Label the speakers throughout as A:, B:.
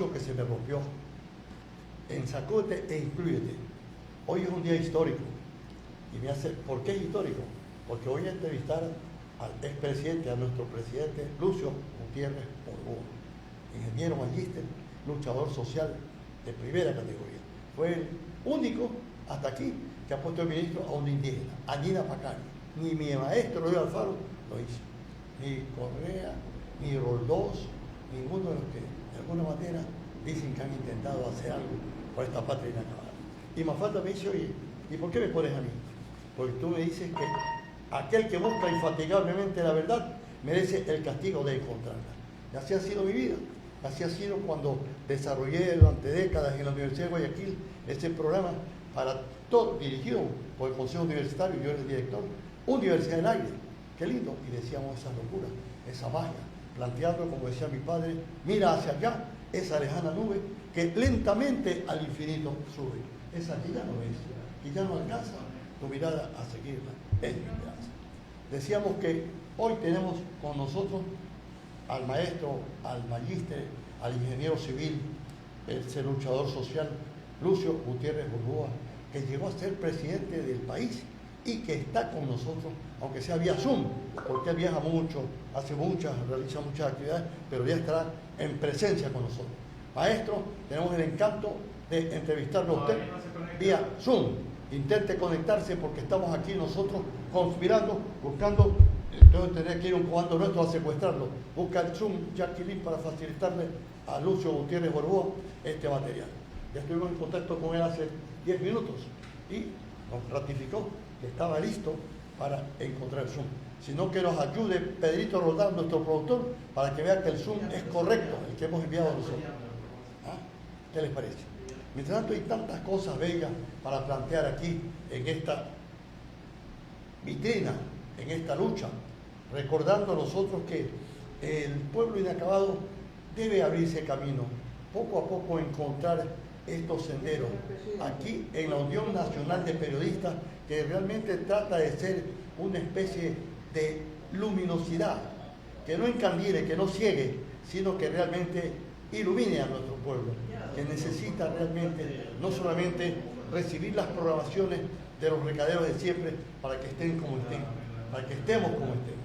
A: bizcocho que se me rompió. En Sacúdete e Inclúyete. Hoy es un día histórico. ¿Por qué es histórico? Porque voy a entrevistar al expresidente, a nuestro presidente Lucio Gutiérrez Borbó, ingeniero magíster, luchador social de primera categoría. Fue el único hasta aquí que ha puesto el ministro a un indígena, a Nina Pacari. Ni mi maestro Luis Alfaro lo hizo, ni Correa, ni Roldós, ninguno de los que de alguna manera dicen que han intentado hacer algo por esta patria inacabada. Y Mafalda me dice, oye, ¿y por qué me pones a mí? Porque tú me dices que aquel que busca infatigablemente la verdad merece el castigo de encontrarla. Y así ha sido mi vida. Así ha sido cuando desarrollé durante décadas en la Universidad de Guayaquil ese programa para todo, dirigido por el Consejo Universitario, yo era el director, Universidad del Aire. Qué lindo. Y decíamos esa locura, esa magia, planteando, como decía mi padre, mira hacia allá, esa lejana nube que lentamente al infinito sube. Esa que ya no ves, que ya no alcanza tu mirada a seguirla. Es mi esperanza. Decíamos que hoy tenemos con nosotros al maestro, al magíster, al ingeniero civil, ese luchador social, Lucio Gutiérrez Borbó, que llegó a ser presidente del país y que está con nosotros, aunque sea vía Zoom, porque él viaja mucho, realiza muchas actividades, pero ya estará en presencia con nosotros. Maestro, tenemos el encanto de entrevistarlo a usted vía Zoom. Intente conectarse porque estamos aquí nosotros conspirando, buscando. Entonces tendría que ir a un comando nuestro a secuestrarlo. Busca el Zoom, Jacqueline, para facilitarle a Lucio Gutiérrez Borbó este material. Ya estuvimos en contacto con él hace 10 minutos y nos ratificó que estaba listo para encontrar el Zoom. Sino que nos ayude Pedrito Roldán, nuestro productor, para que vea que el Zoom es correcto, el que hemos enviado a nosotros. ¿Ah? ¿Qué les parece? Mientras tanto hay tantas cosas bellas para plantear aquí en esta vitrina, en esta lucha, recordando a nosotros que el pueblo inacabado debe abrirse camino, poco a poco encontrar estos senderos. Aquí en la Unión Nacional de Periodistas, que realmente trata de ser una especie de luminosidad, que no encandile, que no ciegue, sino que realmente ilumine a nuestro pueblo, que necesita realmente no solamente recibir las programaciones de los recaderos de siempre para que estén como estén, para que estemos como estemos,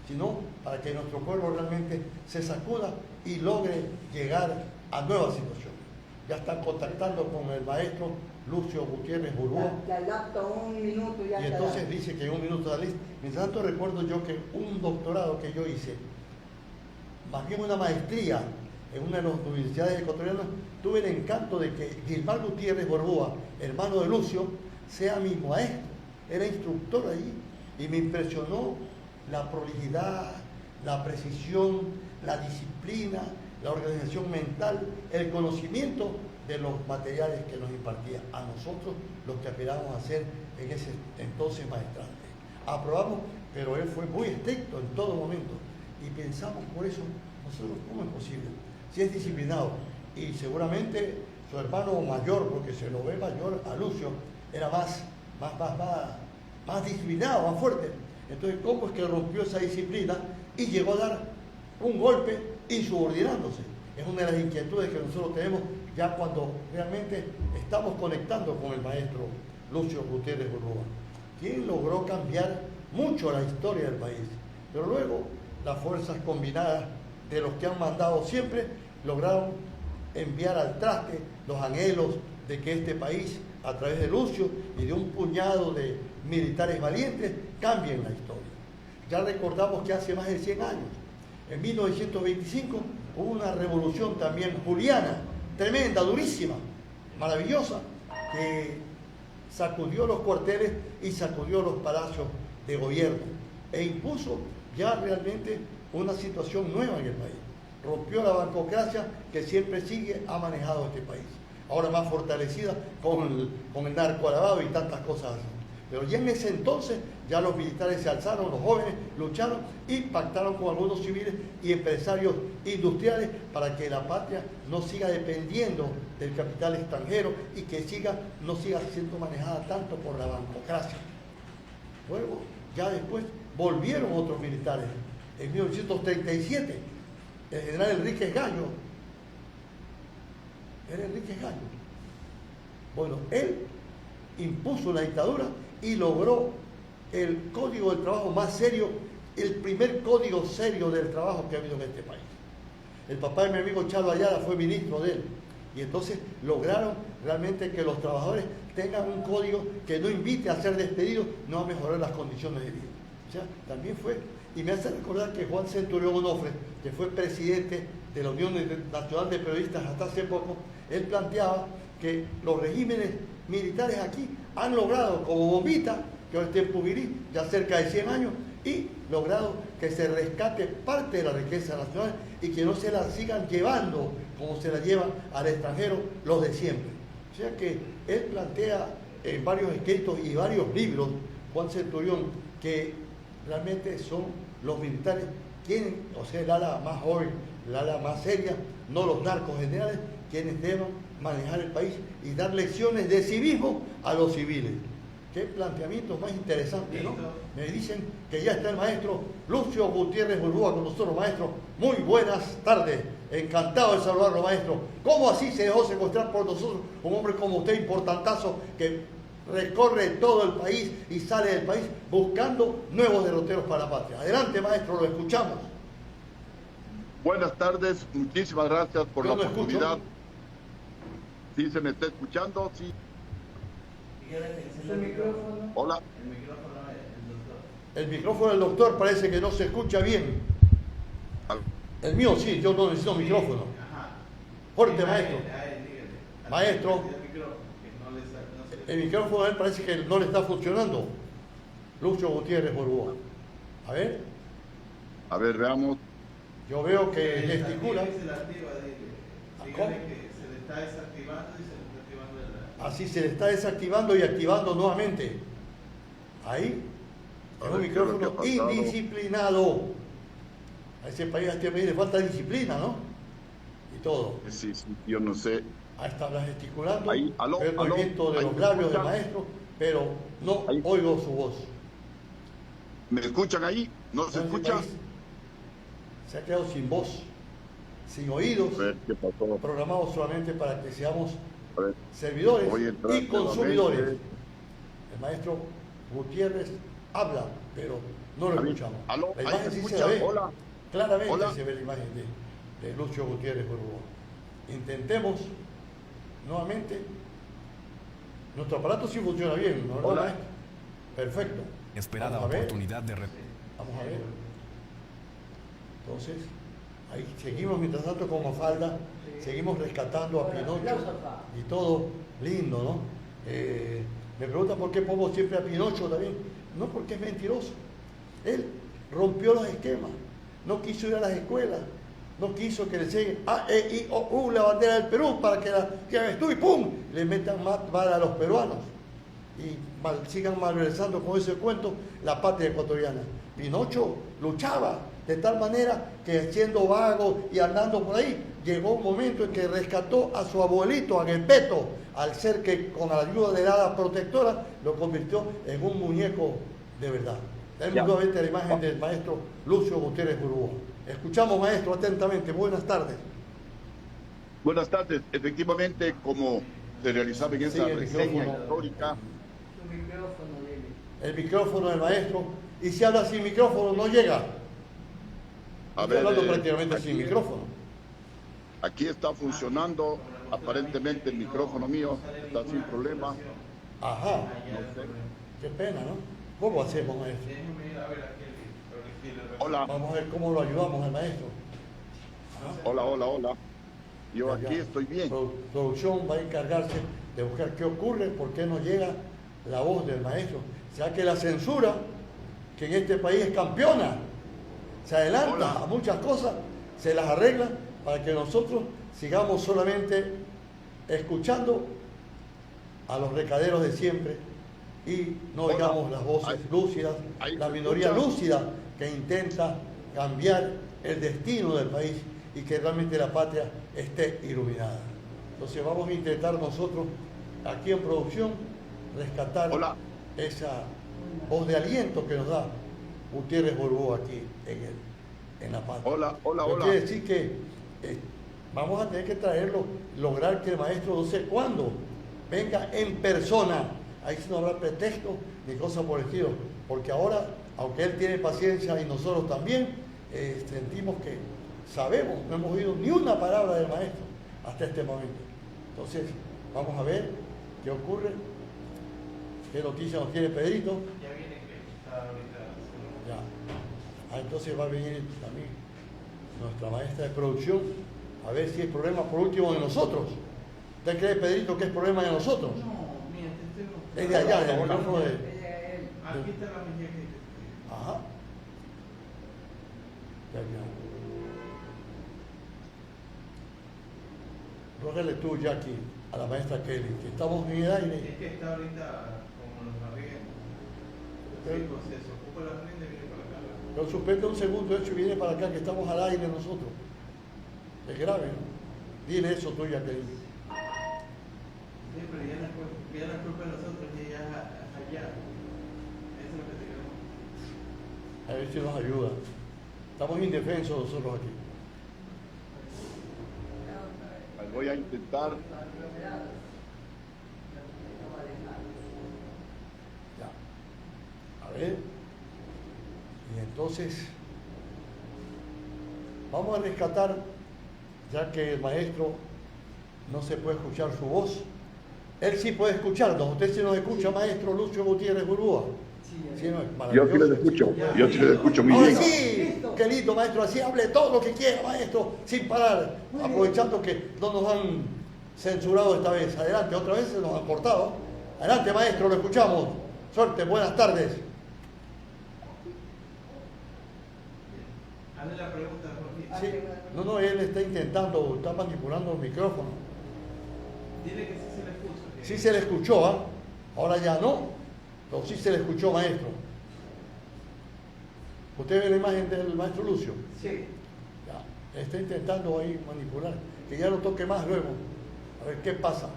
A: sino para que nuestro pueblo realmente se sacuda y logre llegar a nuevas situaciones. Ya están contactando con el maestro Lucio Gutiérrez Borbó.
B: Un minuto ya.
A: Y entonces dice que en un minuto da lista. Mientras tanto recuerdo yo que un doctorado que yo hice, más bien una maestría en una de las universidades ecuatorianas, tuve el encanto de que Gilmar Gutiérrez Borbó, hermano de Lucio, sea mi maestro. Era instructor allí y me impresionó la prolijidad, la precisión, la disciplina, la organización mental, el conocimiento de los materiales que nos impartía a nosotros, los que aspirábamos a hacer en ese entonces maestrante. Aprobamos, pero él fue muy estricto en todo momento y pensamos por eso, nosotros, ¿cómo es posible? Si es disciplinado y seguramente su hermano mayor, porque se lo ve mayor a Lucio, era más disciplinado, más fuerte. Entonces, ¿cómo es que rompió esa disciplina y llegó a dar un golpe insubordinándose? Es una de las inquietudes que nosotros tenemos ya cuando realmente estamos conectando con el maestro Lucio Gutiérrez Borbó, quien logró cambiar mucho la historia del país. Pero luego las fuerzas combinadas de los que han mandado siempre lograron enviar al traste los anhelos de que este país, a través de Lucio y de un puñado de militares valientes, cambien la historia. Ya recordamos que hace más de 100 años, en 1925, hubo una revolución también juliana, tremenda, durísima, maravillosa, que sacudió los cuarteles y sacudió los palacios de gobierno e impuso ya realmente una situación nueva en el país. Rompió la bancocracia que siempre ha manejado este país, ahora más fortalecida con el narcolavado y tantas cosas así. Pero ya en ese entonces, ya los militares se alzaron, los jóvenes lucharon y pactaron con algunos civiles y empresarios industriales para que la patria no siga dependiendo del capital extranjero y que no siga siendo manejada tanto por la bancocracia. Luego, ya después, volvieron otros militares. En 1937, el general Enríquez Gallo era Enrique Gallo. Bueno, él impuso la dictadura y logró el código del trabajo más serio, el primer código serio del trabajo que ha habido en este país. El papá de mi amigo Chalo Ayala fue ministro de él. Y entonces lograron realmente que los trabajadores tengan un código que no invite a ser despedidos, no a mejorar las condiciones de vida. O sea, también fue, y me hace recordar que Juan Centurión Onofre, que fue presidente de la Unión Nacional de Periodistas hasta hace poco, él planteaba que los regímenes militares aquí han logrado, como Bombita, que ahora está en Pubirí, ya cerca de 100 años, y logrado que se rescate parte de la riqueza nacional y que no se la sigan llevando como se la llevan al extranjero los de siempre. O sea que él plantea en varios escritos y varios libros, Juan Centurión, que realmente son los militares quienes, o sea, el ala más joven, el ala más seria, no los narcos generales, quienes deban manejar el país y dar lecciones de civismo a los civiles. Qué planteamiento más interesante, ¿no? Me dicen que ya está el maestro Lucio Gutiérrez Burúa con nosotros, maestro. Muy buenas tardes, encantado de saludarlo, maestro. ¿Cómo así se dejó secuestrar por nosotros un hombre como usted, importantazo, que recorre todo el país y sale del país buscando nuevos derroteros para la patria? Adelante, maestro, lo escuchamos.
C: Buenas tardes, muchísimas gracias por la oportunidad. ¿Sí se me está escuchando? Sí.
B: ¿El micrófono?
C: Hola.
A: El micrófono del doctor parece que no se escucha bien. El mío sí, yo no necesito micrófono. Fuerte, maestro. Maestro, el micrófono de él parece que no le está funcionando. Lucio Gutiérrez Burúa. A ver.
C: A ver, veamos.
A: Yo veo que gesticula. ¿Cómo? Así se le está desactivando y activando nuevamente. Ahí. Es un micrófono indisciplinado. A este país le falta disciplina, ¿no? Y todo.
C: Sí, yo no sé.
A: Ahí está gesticulando.
C: Ahí, aló,
A: el movimiento de los labios del maestro, pero no oigo su voz.
C: ¿Me escuchan ahí? ¿No se escucha?
A: Se ha quedado sin voz, sin oídos.
C: A ver, ¿qué pasó?
A: Programados solamente para que seamos servidores y consumidores. El maestro Gutiérrez habla, pero no lo escuchamos.
C: ¿Aló?
A: La imagen sí se ve.
C: Hola.
A: Claramente
C: Hola.
A: se ve la imagen de Lucio Gutiérrez Burúa. Intentemos nuevamente. Nuestro aparato sí funciona bien, ¿no?
C: Hola.
A: Maestro? Perfecto.
D: Esperada oportunidad de...
A: Vamos a ver. Entonces, ahí seguimos mientras tanto con Mafalda, seguimos rescatando a Pinocho y todo lindo, ¿no? Me preguntan por qué pongo siempre a Pinocho también. No, porque es mentiroso. Él rompió los esquemas, no quiso ir a las escuelas, no quiso que le enseñen A, E, I, O, U, la bandera del Perú, para que hagas tú y ¡pum! Le metan más bala a los peruanos y sigan malversando con ese cuento la patria ecuatoriana. Pinocho luchaba de tal manera que siendo vago y andando por ahí, llegó un momento en que rescató a su abuelito, a Gepetto, al ser que con la ayuda de la hada protectora lo convirtió en un muñeco de verdad. Tenemos nuevamente la imagen del maestro Lucio Gutiérrez Burúa. Escuchamos, maestro, atentamente. Buenas tardes.
C: Buenas tardes. Efectivamente, como se realizaba en esa reseña histórica.
B: Su micrófono, dile.
A: El micrófono del maestro. Y si habla sin micrófono, no llega. Estoy hablando prácticamente sin micrófono.
C: Aquí está funcionando. Aparentemente el micrófono mío está sin problema.
A: Ajá.
C: No sé.
A: Qué pena, ¿no? ¿Cómo hacemos, maestro?
C: Hola.
A: Vamos a ver cómo lo ayudamos al maestro.
C: Hola. Yo aquí estoy bien.
A: Producción va a encargarse de buscar qué ocurre, por qué no llega la voz del maestro. ¿Será que la censura, que en este país es campeona, se adelanta a muchas cosas, se las arregla para que nosotros sigamos solamente escuchando a los recaderos de siempre y no oigamos las voces lúcidas, la minoría lúcida que intenta cambiar el destino del país y que realmente la patria esté iluminada? Entonces vamos a intentar nosotros aquí en producción rescatar esa voz de aliento que nos da Gutiérrez Burúa aquí en la patria.
C: Hola.
A: Quiere decir que vamos a tener que traerlo, lograr que el maestro, no sé cuándo, venga en persona. Ahí sí no habrá pretexto ni cosa por el estilo, porque ahora, aunque él tiene paciencia y nosotros también, sentimos que sabemos, no hemos oído ni una palabra del maestro hasta este momento. Entonces, vamos a ver qué ocurre, qué noticia nos tiene Pedrito.
E: Ya viene, que está ahorita.
A: Ya. Entonces va a venir también nuestra maestra de producción a ver si es problema por último de nosotros. ¿Usted cree, Pedrito, que es problema de nosotros?
E: No, mira, te estoy mostrando.
A: Es de allá, del micrófono de...
E: Aquí está la mejilla que te
A: Ajá. Ya, ya. Rógale tú, Jackie, a la maestra Kelly, que estamos en el aire.
E: Es que está ahorita como los barrigan. Sí, pues se ocupa la frente y viene para acá.
A: Pero suspende un segundo, hecho, y viene para acá, que estamos al aire nosotros. Es grave, ¿no? Dile eso tú, Jacqueline.
E: Sí, pero ya no es culpa de nosotros, ya es allá. Eso es lo que te queremos.
A: A ver si nos ayuda. Estamos indefensos nosotros aquí.
C: Voy a intentar.
A: Ya. A ver. Y entonces, vamos a rescatar, ya que el maestro no se puede escuchar su voz. Él sí puede escucharnos. Usted sí nos escucha, maestro Lucio Gutiérrez Burúa.
B: Sí,
A: no,
C: Yo sí les escucho, yo sí les escucho muy
A: Ahora
C: bien.
A: sí, qué lindo, maestro, así hable todo lo que quiera, maestro, sin parar, aprovechando que no nos han censurado esta vez. Adelante, otra vez se nos han cortado. Adelante, maestro, lo escuchamos. Suerte, buenas tardes.
E: Hazle la pregunta, Jorge.
A: Sí, no, él está intentando, está manipulando el micrófono.
E: Dile que sí se le escucha.
A: Sí se le escuchó, ¿ah? Ahora ya no, pero sí se le escuchó, maestro. ¿Usted ve la imagen del maestro Lucio?
B: Sí.
A: Ya, está intentando ahí manipular, que ya no toque más luego, a ver qué pasa.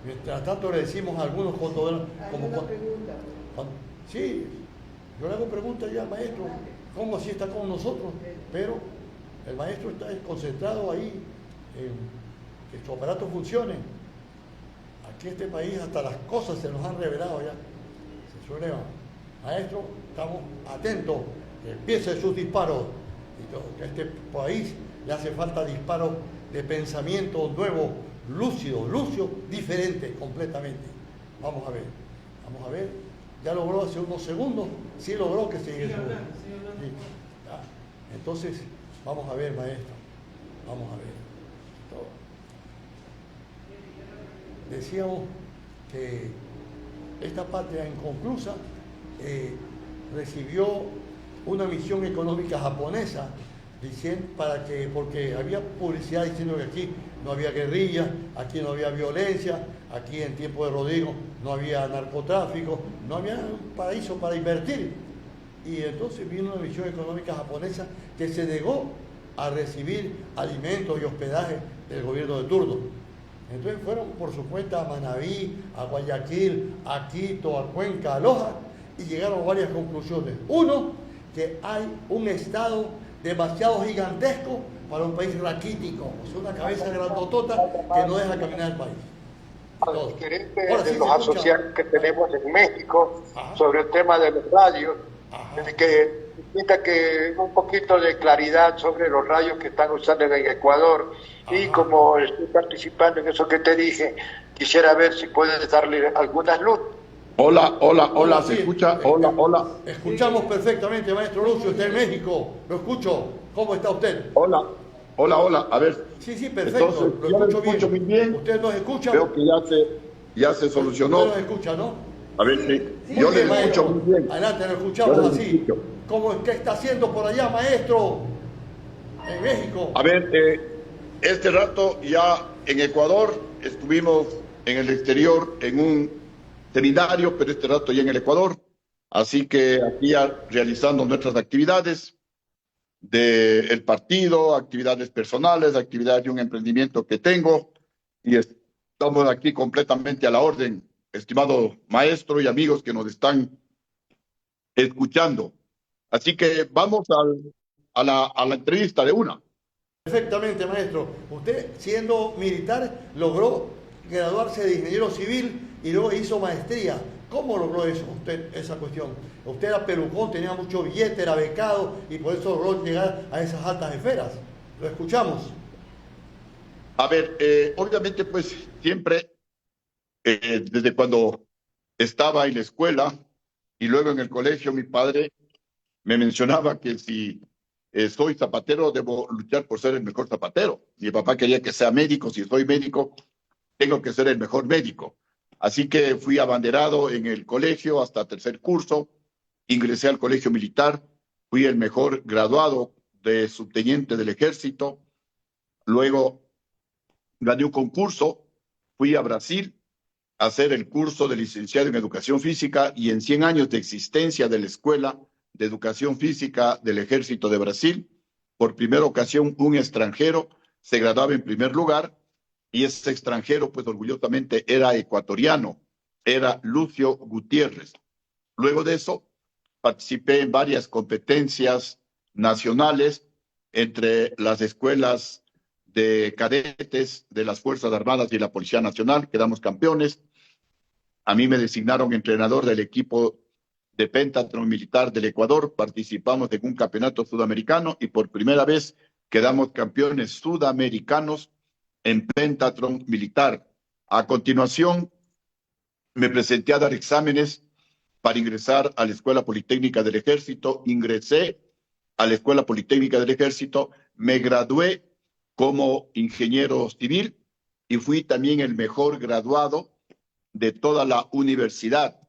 A: Mientras tanto le decimos a algunos cuando...
B: Hay una pregunta.
A: Sí, yo le hago preguntas ya al maestro, ¿cómo así está con nosotros? Pero el maestro está concentrado ahí en que su aparato funcione. Aquí en este país hasta las cosas se nos han revelado ya. Se sublevan. Maestro, estamos atentos, que empiece sus disparos. Y todo, que a este país le hace falta disparos de pensamiento nuevo, lúcido, diferente completamente. Vamos a ver. Ya logró hace unos segundos, sí logró que se...
E: Sí.
A: Entonces, vamos a ver, maestro. Vamos a ver. Decíamos que esta patria inconclusa recibió una misión económica japonesa porque había publicidad diciendo que aquí no había guerrilla, aquí no había violencia, aquí en tiempo de Rodrigo no había narcotráfico, no había un paraíso para invertir. Y entonces vino una misión económica japonesa que se negó a recibir alimentos y hospedaje del gobierno de turno. Entonces fueron por su cuenta a Manabí, a Guayaquil, a Quito, a Cuenca, a Loja, y llegaron a varias conclusiones. Uno, que hay un Estado demasiado gigantesco para un país raquítico, o sea, una cabeza grandotota que no deja caminar el país.
F: Diferente de los asociados que tenemos en México. Ajá. Sobre el tema de los radios, que necesita que un poquito de claridad sobre los radios que están usando en Ecuador. Ajá. Y como estoy participando en eso que te dije, quisiera ver si puedes darle algunas luz.
C: Hola, ¿se escucha? Hola.
A: Escuchamos perfectamente, maestro Lucio, está en México, lo escucho. ¿Cómo está usted?
C: Hola, a ver.
A: Sí, perfecto,
C: entonces,
A: lo escucho
C: muy bien.
A: ¿Usted nos escucha?
C: Veo que ya se solucionó.
A: Usted nos escucha, ¿no?
C: A ver, sí. Yo le escucho muy bien.
A: Adelante, lo escuchamos así. ¿Qué está haciendo por allá, maestro? En México.
C: A ver, este rato ya en Ecuador, estuvimos en el exterior en un seminario, pero este rato ya en el Ecuador, así que aquí ya realizando nuestras actividades del partido, actividades personales, actividades de un emprendimiento que tengo, y estamos aquí completamente a la orden, estimado maestro y amigos que nos están escuchando. Así que vamos a la entrevista de una.
A: Perfectamente, maestro. Usted, siendo militar, logró graduarse de ingeniero civil y luego hizo maestría. ¿Cómo logró eso usted, esa cuestión? Usted era pelucón, tenía mucho billete, era becado y por eso logró llegar a esas altas esferas. Lo escuchamos.
C: A ver, obviamente pues siempre, desde cuando estaba en la escuela y luego en el colegio, mi padre me mencionaba que si soy zapatero, debo luchar por ser el mejor zapatero. Mi papá quería que sea médico. Si soy médico, tengo que ser el mejor médico. Así que fui abanderado en el colegio hasta tercer curso, ingresé al colegio militar, fui el mejor graduado de subteniente del ejército, luego gané un concurso, fui a Brasil a hacer el curso de licenciado en educación física y en 100 años de existencia de la Escuela de Educación Física del Ejército de Brasil, por primera ocasión un extranjero se graduaba en primer lugar y ese extranjero pues orgullosamente era ecuatoriano, era Lucio Gutiérrez. Luego de eso participé en varias competencias nacionales entre las escuelas de cadetes de las Fuerzas Armadas y la Policía Nacional, quedamos campeones. A mí me designaron entrenador del equipo de Pentathlon Militar del Ecuador, participamos en un campeonato sudamericano y por primera vez quedamos campeones sudamericanos en Pentathlon Militar. A continuación, me presenté a dar exámenes para ingresar a la Escuela Politécnica del Ejército, ingresé a la Escuela Politécnica del Ejército, me gradué como ingeniero civil y fui también el mejor graduado de toda la universidad.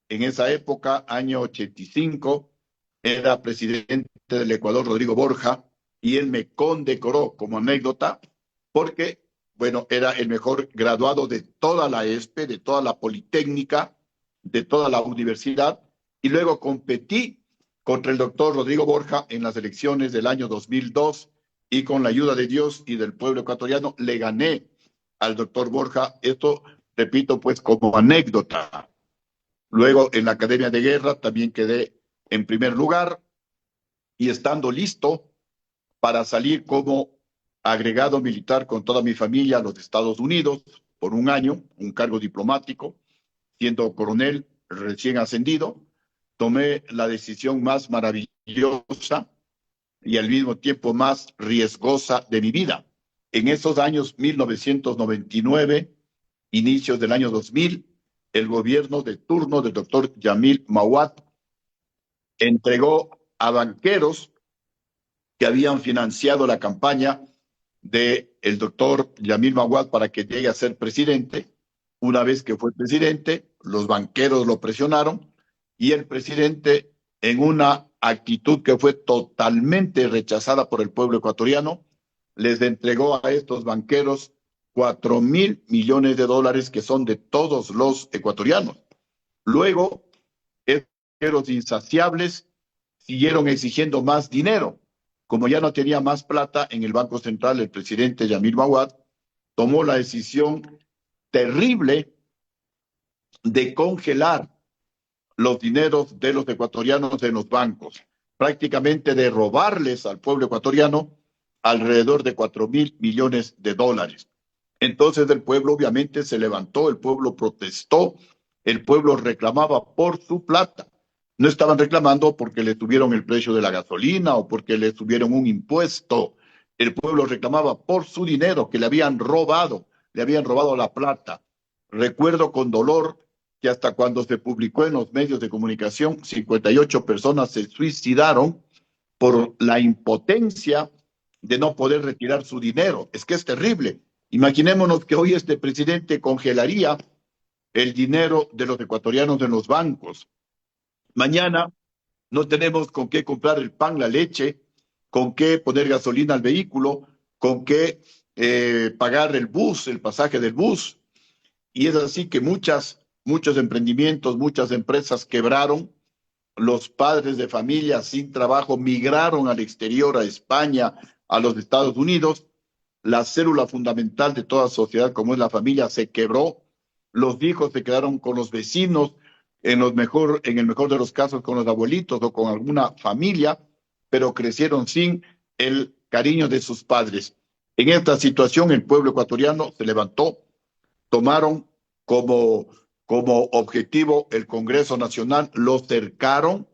C: En esa época, año 85, era presidente del Ecuador Rodrigo Borja y él me condecoró como anécdota porque, bueno, era el mejor graduado de toda la ESPE, de toda la Politécnica, de toda la universidad y luego competí contra el doctor Rodrigo Borja en las elecciones del año 2002 y con la ayuda de Dios y del pueblo ecuatoriano le gané al doctor Borja. Esto, repito, pues como anécdota. Luego en la Academia de Guerra también quedé en primer lugar y estando listo para salir como agregado militar con toda mi familia a los Estados Unidos por un año, un cargo diplomático, siendo coronel recién ascendido, tomé la decisión más maravillosa y al mismo tiempo más riesgosa de mi vida. En esos años 1999, inicios del año 2000, el gobierno de turno del doctor Yamil Mahuad entregó a banqueros que habían financiado la campaña del doctor Yamil Mahuad para que llegue a ser presidente. Una vez que fue presidente, los banqueros lo presionaron y el presidente, en una actitud que fue totalmente rechazada por el pueblo ecuatoriano, les entregó a estos banqueros 4.000 millones de dólares que son de todos los ecuatorianos. Luego, estos banqueros insaciables siguieron exigiendo más dinero. Como ya no tenía más plata en el Banco Central, el presidente Yamil Mahuad tomó la decisión terrible de congelar los dineros de los ecuatorianos en los bancos, prácticamente de robarles al pueblo ecuatoriano alrededor de 4.000 millones de dólares. Entonces el pueblo obviamente se levantó, el pueblo protestó, el pueblo reclamaba por su plata. No estaban reclamando porque le subieron el precio de la gasolina o porque le subieron un impuesto. El pueblo reclamaba por su dinero que le habían robado la plata. Recuerdo con dolor que hasta cuando se publicó en los medios de comunicación, 58 personas se suicidaron por la impotencia de no poder retirar su dinero. Es que es terrible. Imaginémonos que hoy este presidente congelaría el dinero de los ecuatorianos en los bancos. Mañana no tenemos con qué comprar el pan, la leche, con qué poner gasolina al vehículo, con qué pagar el bus, el pasaje del bus. Y es así que muchos emprendimientos, muchas empresas quebraron. Los padres de familia sin trabajo migraron al exterior, a España, a los Estados Unidos. La célula fundamental de toda sociedad, como es la familia, se quebró. Los hijos se quedaron con los vecinos, en el mejor de los casos con los abuelitos o con alguna familia, pero crecieron sin el cariño de sus padres. En esta situación, el pueblo ecuatoriano se levantó, tomaron como objetivo el Congreso Nacional, lo cercaron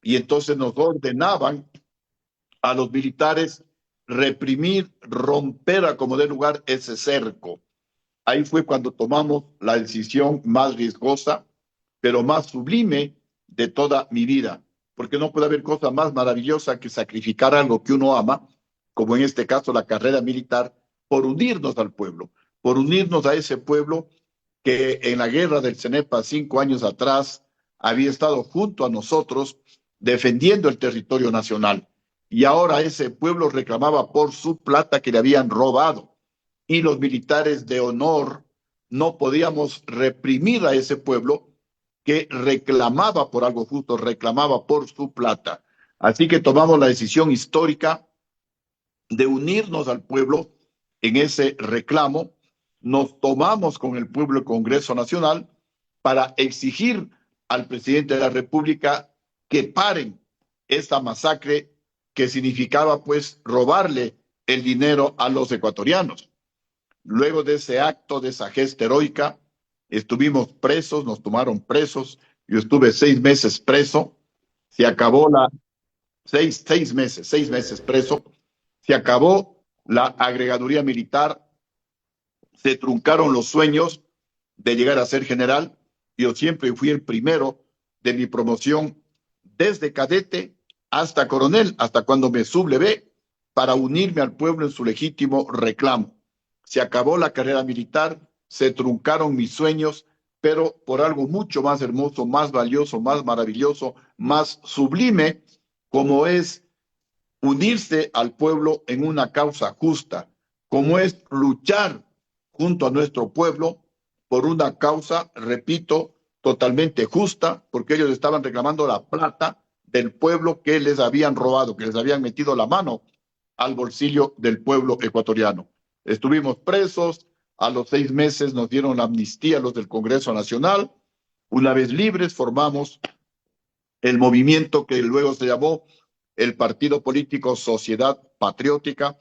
C: y entonces nos ordenaban a los militares reprimir, romper a como dé lugar ese cerco. Ahí fue cuando tomamos la decisión más riesgosa, pero más sublime de toda mi vida, porque no puede haber cosa más maravillosa que sacrificar algo que uno ama, como en este caso la carrera militar, por unirnos al pueblo, por unirnos a ese pueblo que en la guerra del Cenepa 5 años atrás había estado junto a nosotros defendiendo el territorio nacional. Y ahora ese pueblo reclamaba por su plata que le habían robado. Y los militares de honor no podíamos reprimir a ese pueblo que reclamaba por algo justo, reclamaba por su plata. Así que tomamos la decisión histórica de unirnos al pueblo en ese reclamo. Nos tomamos con el pueblo el Congreso Nacional para exigir al presidente de la República que paren esta masacre que significaba pues robarle el dinero a los ecuatorianos. Luego de ese acto, de esa gesta heroica, estuvimos presos, nos tomaron presos, yo estuve 6 meses preso, se acabó la, 6 meses preso, se acabó la agregaduría militar, se truncaron los sueños de llegar a ser general. Yo siempre fui el primero de mi promoción desde cadete hasta coronel, hasta cuando me sublevé para unirme al pueblo en su legítimo reclamo. Se acabó la carrera militar, se truncaron mis sueños, pero por algo mucho más hermoso, más valioso, más maravilloso, más sublime, como es unirse al pueblo en una causa justa, como es luchar junto a nuestro pueblo por una causa, repito, totalmente justa, porque ellos estaban reclamando la plata del pueblo que les habían robado, que les habían metido la mano al bolsillo del pueblo ecuatoriano. Estuvimos presos, a los 6 meses nos dieron la amnistía los del Congreso Nacional. Una vez libres formamos el movimiento que luego se llamó el partido político Sociedad Patriótica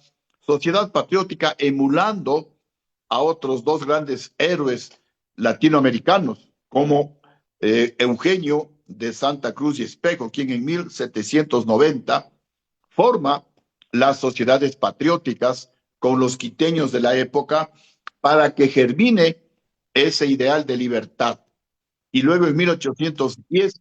C: emulando a otros 2 grandes héroes latinoamericanos, como Eugenio de Santa Cruz y Espejo, quien en 1790 forma las sociedades patrióticas con los quiteños de la época para que germine ese ideal de libertad. Y luego en 1810...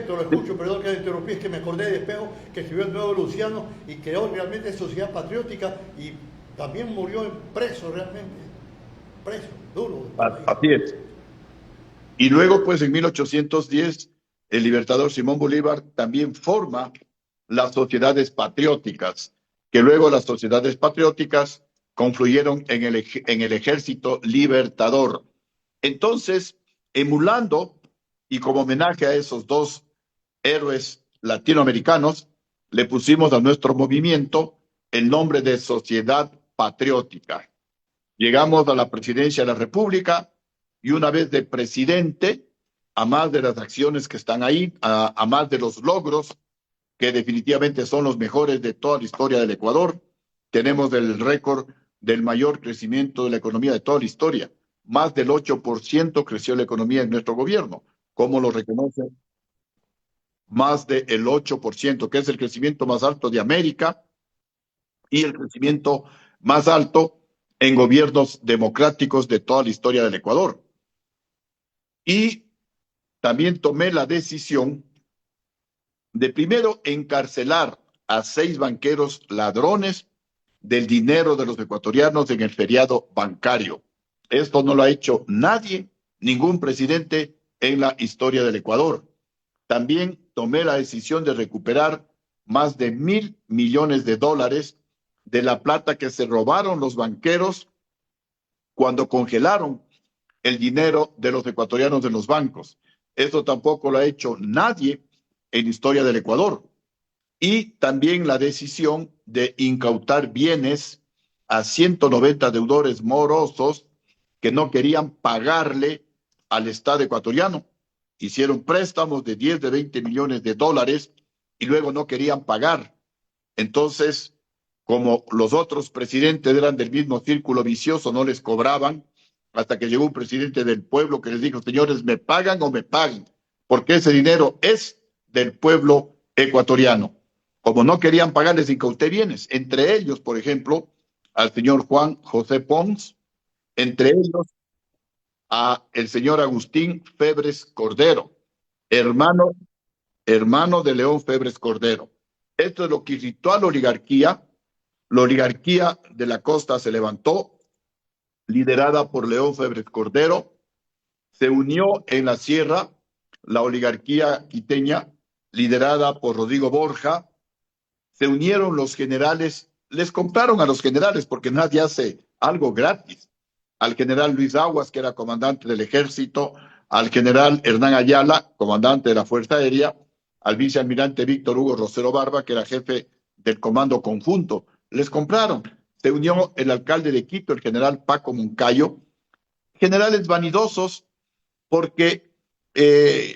A: Lo escucho, perdón que interrumpí, es que me acordé de Espejo, que escribió el nuevo Luciano y creó realmente Sociedad Patriótica y también murió preso realmente, preso, duro.
C: Así es. Y luego, pues en 1810, el libertador Simón Bolívar también forma las sociedades patrióticas, que luego las sociedades patrióticas confluyeron en el ejército libertador. Entonces, emulando y como homenaje a esos 2 héroes latinoamericanos, le pusimos a nuestro movimiento el nombre de Sociedad Patriótica. Llegamos a la presidencia de la República y una vez de presidente, a más de las acciones que están ahí, a más de los logros que definitivamente son los mejores de toda la historia del Ecuador, tenemos el récord del mayor crecimiento de la economía de toda la historia. Más del 8% creció la economía en nuestro gobierno. ¿Cómo lo reconoce? Más del 8%, que es el crecimiento más alto de América y el crecimiento más alto en gobiernos democráticos de toda la historia del Ecuador. Y también tomé la decisión de primero encarcelar a 6 banqueros ladrones del dinero de los ecuatorianos en el feriado bancario. Esto no lo ha hecho nadie, ningún presidente en la historia del Ecuador. También tomé la decisión de recuperar más de $1,000 millones de la plata que se robaron los banqueros cuando congelaron el dinero de los ecuatorianos en los bancos. Esto tampoco lo ha hecho nadie en la historia del Ecuador. Y también la decisión de incautar bienes a 190 deudores morosos que no querían pagarle al Estado ecuatoriano. Hicieron préstamos de 10, de 20 millones de dólares y luego no querían pagar. Entonces, como los otros presidentes eran del mismo círculo vicioso, no les cobraban, hasta que llegó un presidente del pueblo que les dijo, señores, ¿me pagan o me pagan? Porque ese dinero es del pueblo ecuatoriano. Como no querían pagarles, incauté bienes. Entre ellos, por ejemplo, al señor Juan José Pons, entre ellos a el señor Agustín Febres Cordero, hermano de León Febres Cordero. Esto es lo que irritó a la oligarquía. La oligarquía de la costa se levantó, liderada por León Febres Cordero. Se unió en la sierra la oligarquía quiteña, liderada por Rodrigo Borja. Se unieron los generales, les compraron a los generales porque nadie hace algo gratis. Al general Luis Aguas, que era comandante del ejército, al general Hernán Ayala, comandante de la Fuerza Aérea, al vicealmirante Víctor Hugo Rosero Barba, que era jefe del Comando Conjunto. Les compraron. Se unió el alcalde de Quito, el general Paco Moncayo. Generales vanidosos porque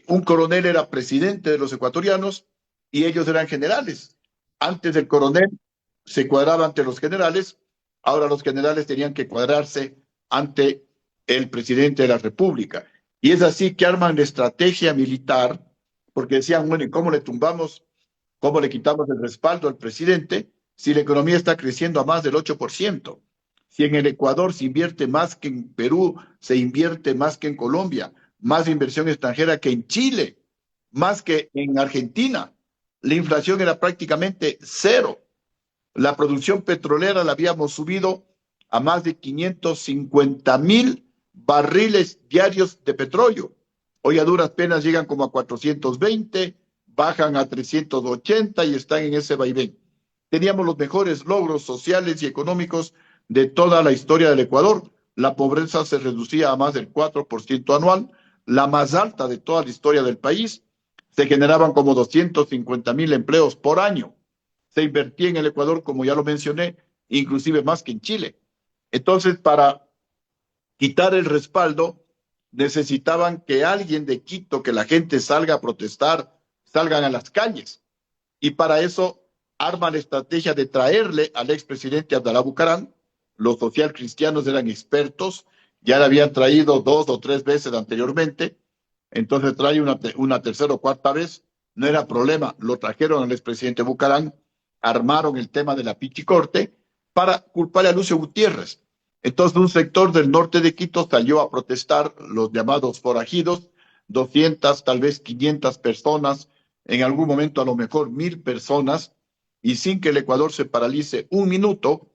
C: un coronel era presidente de los ecuatorianos y ellos eran generales. Antes el coronel se cuadraba ante los generales, ahora los generales tenían que cuadrarse ante el presidente de la República. Y es así que arman la estrategia militar, porque decían, bueno, ¿y cómo le tumbamos, cómo le quitamos el respaldo al presidente si la economía está creciendo a más del 8%? Si en el Ecuador se invierte más que en Perú, se invierte más que en Colombia, más inversión extranjera que en Chile, más que en Argentina. La inflación era prácticamente cero. La producción petrolera la habíamos subido a más de 550,000 barriles diarios de petróleo. Hoy a duras penas llegan como a 420, bajan a 380 y están en ese vaivén. Teníamos los mejores logros sociales y económicos de toda la historia del Ecuador. La pobreza se reducía a más del 4% anual, la más alta de toda la historia del país. Se generaban como 250,000 empleos por año. Se invertía en el Ecuador, como ya lo mencioné, inclusive más que en Chile. Entonces, para quitar el respaldo, necesitaban que alguien de Quito, que la gente salga a protestar, salgan a las calles. Y para eso arman la estrategia de traerle al expresidente Abdalá Bucaram. Los socialcristianos eran expertos, ya le habían traído 2 o 3 veces anteriormente, entonces trae una tercera o cuarta vez, no era problema, lo trajeron al expresidente Bucaram, armaron el tema de la pichicorte para culpar a Lucio Gutiérrez. Entonces un sector del norte de Quito salió a protestar, los llamados forajidos, 200, tal vez 500 personas, en algún momento a lo mejor 1,000 personas, y sin que el Ecuador se paralice un minuto,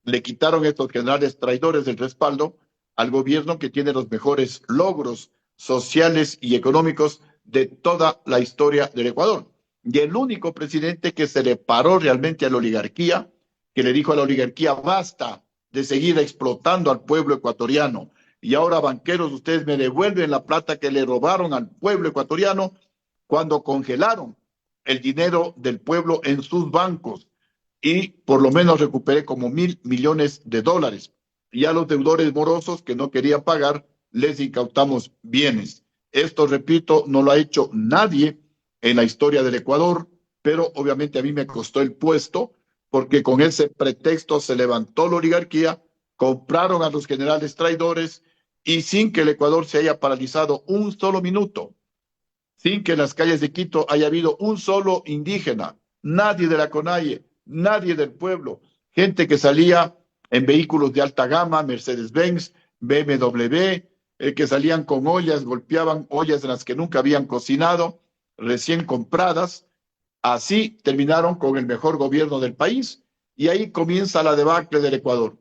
C: le quitaron estos generales traidores del respaldo al gobierno que tiene los mejores logros sociales y económicos de toda la historia del Ecuador. Y el único presidente que se le paró realmente a la oligarquía, que le dijo a la oligarquía, basta de seguir explotando al pueblo ecuatoriano. Y ahora, banqueros, ustedes me devuelven la plata que le robaron al pueblo ecuatoriano cuando congelaron el dinero del pueblo en sus bancos. Y por lo menos recuperé como $1,000 millones. Y a los deudores morosos que no querían pagar, les incautamos bienes. Esto, repito, no lo ha hecho nadie en la historia del Ecuador, pero obviamente a mí me costó el puesto, porque con ese pretexto se levantó la oligarquía, compraron a los generales traidores y sin que el Ecuador se haya paralizado un solo minuto, sin que en las calles de Quito haya habido un solo indígena, nadie de la CONAIE, nadie del pueblo, gente que salía en vehículos de alta gama, Mercedes-Benz, BMW, que salían con ollas, golpeaban ollas en las que nunca habían cocinado, recién compradas. Así terminaron con el mejor gobierno del país y ahí comienza la debacle del Ecuador.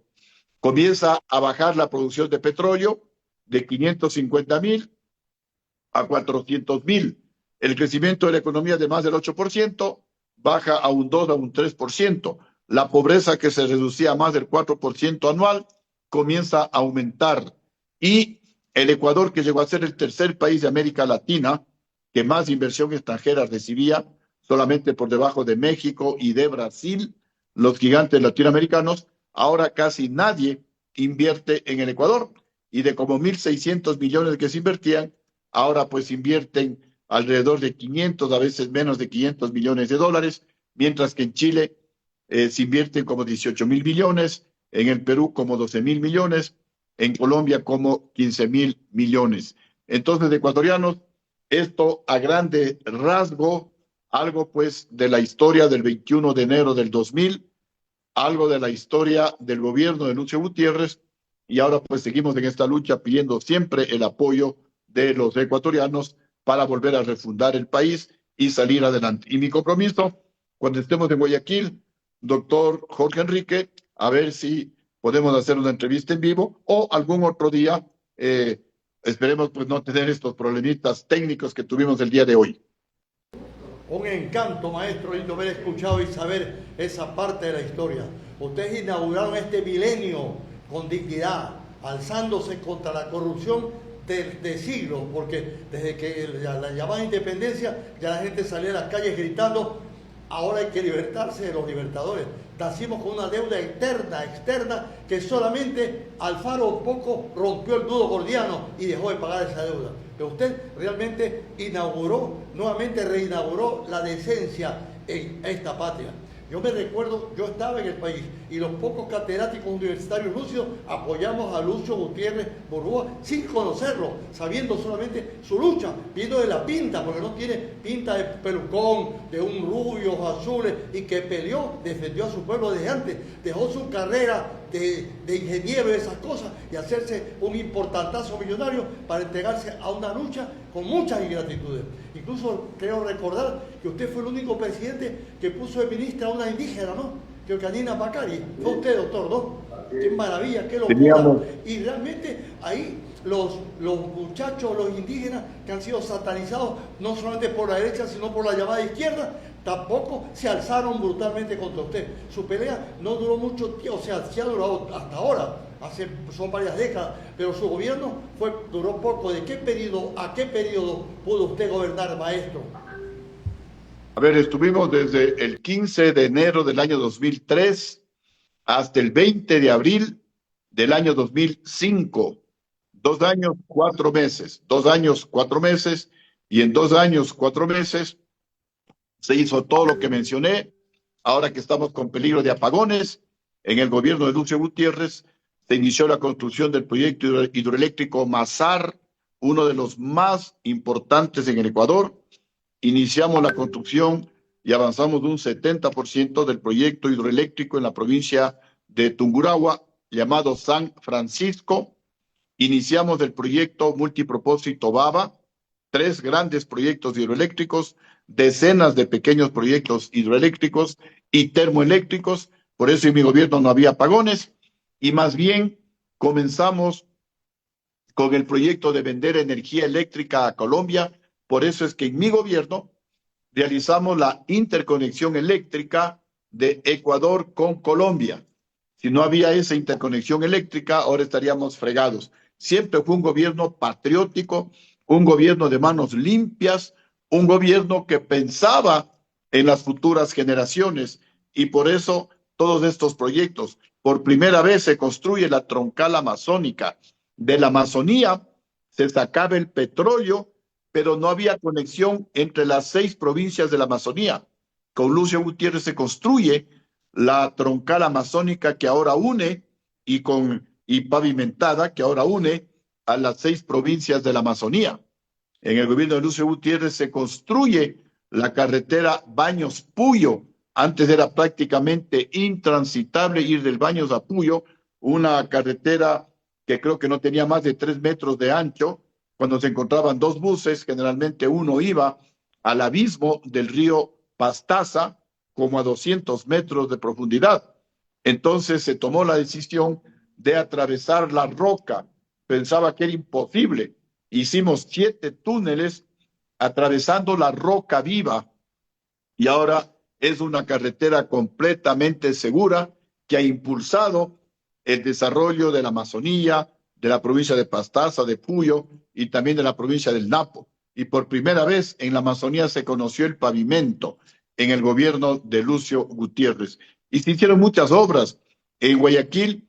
C: Comienza a bajar la producción de petróleo de 550,000 a 400,000. El crecimiento de la economía de más del 8% baja a un 2, a un 3%. La pobreza, que se reducía a más del 4% anual, comienza a aumentar. Y el Ecuador, que llegó a ser el tercer país de América Latina que más inversión extranjera recibía, solamente por debajo de México y de Brasil, los gigantes latinoamericanos, ahora casi nadie invierte en el Ecuador. Y de como 1,600 millones que se invertían, ahora pues invierten alrededor de 500, a veces menos de $500 millones, mientras que en Chile se invierten como 18.000 millones, en el Perú como 12.000 millones, en Colombia como 15.000 millones. Entonces, ecuatorianos, esto a grande rasgo, algo pues de la historia del 21 de enero del 2000, algo de la historia del gobierno de Lucio Gutiérrez, y ahora pues seguimos en esta lucha pidiendo siempre el apoyo de los ecuatorianos para volver a refundar el país y salir adelante. Y mi compromiso, cuando estemos en Guayaquil, doctor Jorge Enrique, a ver si podemos hacer una entrevista en vivo o algún otro día, esperemos pues no tener estos problemitas técnicos que tuvimos el día de hoy.
A: Un encanto, maestro, lindo haber escuchado y saber esa parte de la historia. Ustedes inauguraron este milenio con dignidad, alzándose contra la corrupción de siglos, porque desde que la llamada independencia ya la gente salía a las calles gritando: ahora hay que libertarse de los libertadores. Nacimos con una deuda externa, que solamente Alfaro poco rompió el nudo gordiano y dejó de pagar esa deuda. Pero usted realmente nuevamente reinauguró la decencia en esta patria. Yo me recuerdo, yo estaba en el país y los pocos catedráticos universitarios lúcidos apoyamos a Lucio Gutiérrez Burrúa sin conocerlo, sabiendo solamente su lucha, viendo de la pinta, porque no tiene pinta de pelucón, de un rubio, ojos azules, y que peleó, defendió a su pueblo desde antes, dejó su carrera de ingeniero y esas cosas y hacerse un importantazo millonario para entregarse a una lucha con muchas ingratitudes. Incluso creo recordar que usted fue el único presidente que puso de ministra a una indígena, ¿no? Que Canina Bacari. Fue usted, doctor, ¿no? Qué maravilla, qué locura. Y realmente ahí los muchachos, los indígenas que han sido satanizados no solamente por la derecha, sino por la llamada izquierda, tampoco se alzaron brutalmente contra usted. Su pelea no duró mucho tiempo, o sea, sí ha durado hasta ahora, son varias décadas, pero su gobierno duró poco. ¿De qué periodo a qué periodo pudo usted gobernar, maestro?
C: A ver, estuvimos desde el 15 de enero del año 2003 hasta el 20 de abril del año 2005. 2 años, 4 meses. 2 años, 4 meses. Y en 2 años, 4 meses se hizo todo lo que mencioné. Ahora que estamos con peligro de apagones, en el gobierno de Lucio Gutiérrez se inició la construcción del proyecto hidroeléctrico Mazar, uno de los más importantes en el Ecuador. Iniciamos la construcción y avanzamos de un 70% del proyecto hidroeléctrico en la provincia de Tungurahua, llamado San Francisco. Iniciamos el proyecto multipropósito Baba, 3 grandes proyectos hidroeléctricos, decenas de pequeños proyectos hidroeléctricos y termoeléctricos. Por eso en mi gobierno no había apagones, y más bien comenzamos con el proyecto de vender energía eléctrica a Colombia. Por eso es que en mi gobierno realizamos la interconexión eléctrica de Ecuador con Colombia. Si no había esa interconexión eléctrica, ahora estaríamos fregados. Siempre fue un gobierno patriótico, un gobierno de manos limpias, un gobierno que pensaba en las futuras generaciones, y por eso todos estos proyectos. Por primera vez se construye la troncal amazónica. De la Amazonía se sacaba el petróleo, pero no había conexión entre las 6 provincias de la Amazonía. Con Lucio Gutiérrez se construye la troncal amazónica, que ahora une, y pavimentada, que ahora une a las 6 provincias de la Amazonía. En el gobierno de Lucio Gutiérrez se construye la carretera Baños-Puyo. Antes era prácticamente intransitable ir del Baños a Puyo, una carretera que creo que no tenía más de 3 metros de ancho. Cuando se encontraban 2 buses, generalmente uno iba al abismo del río Pastaza, como a 200 metros de profundidad. Entonces se tomó la decisión de atravesar la roca. Pensaba que era imposible. Hicimos 7 túneles atravesando la roca viva, y ahora es una carretera completamente segura que ha impulsado el desarrollo de la Amazonía, de la provincia de Pastaza, de Puyo y también de la provincia del Napo. Y por primera vez en la Amazonía se conoció el pavimento en el gobierno de Lucio Gutiérrez. Y se hicieron muchas obras. En Guayaquil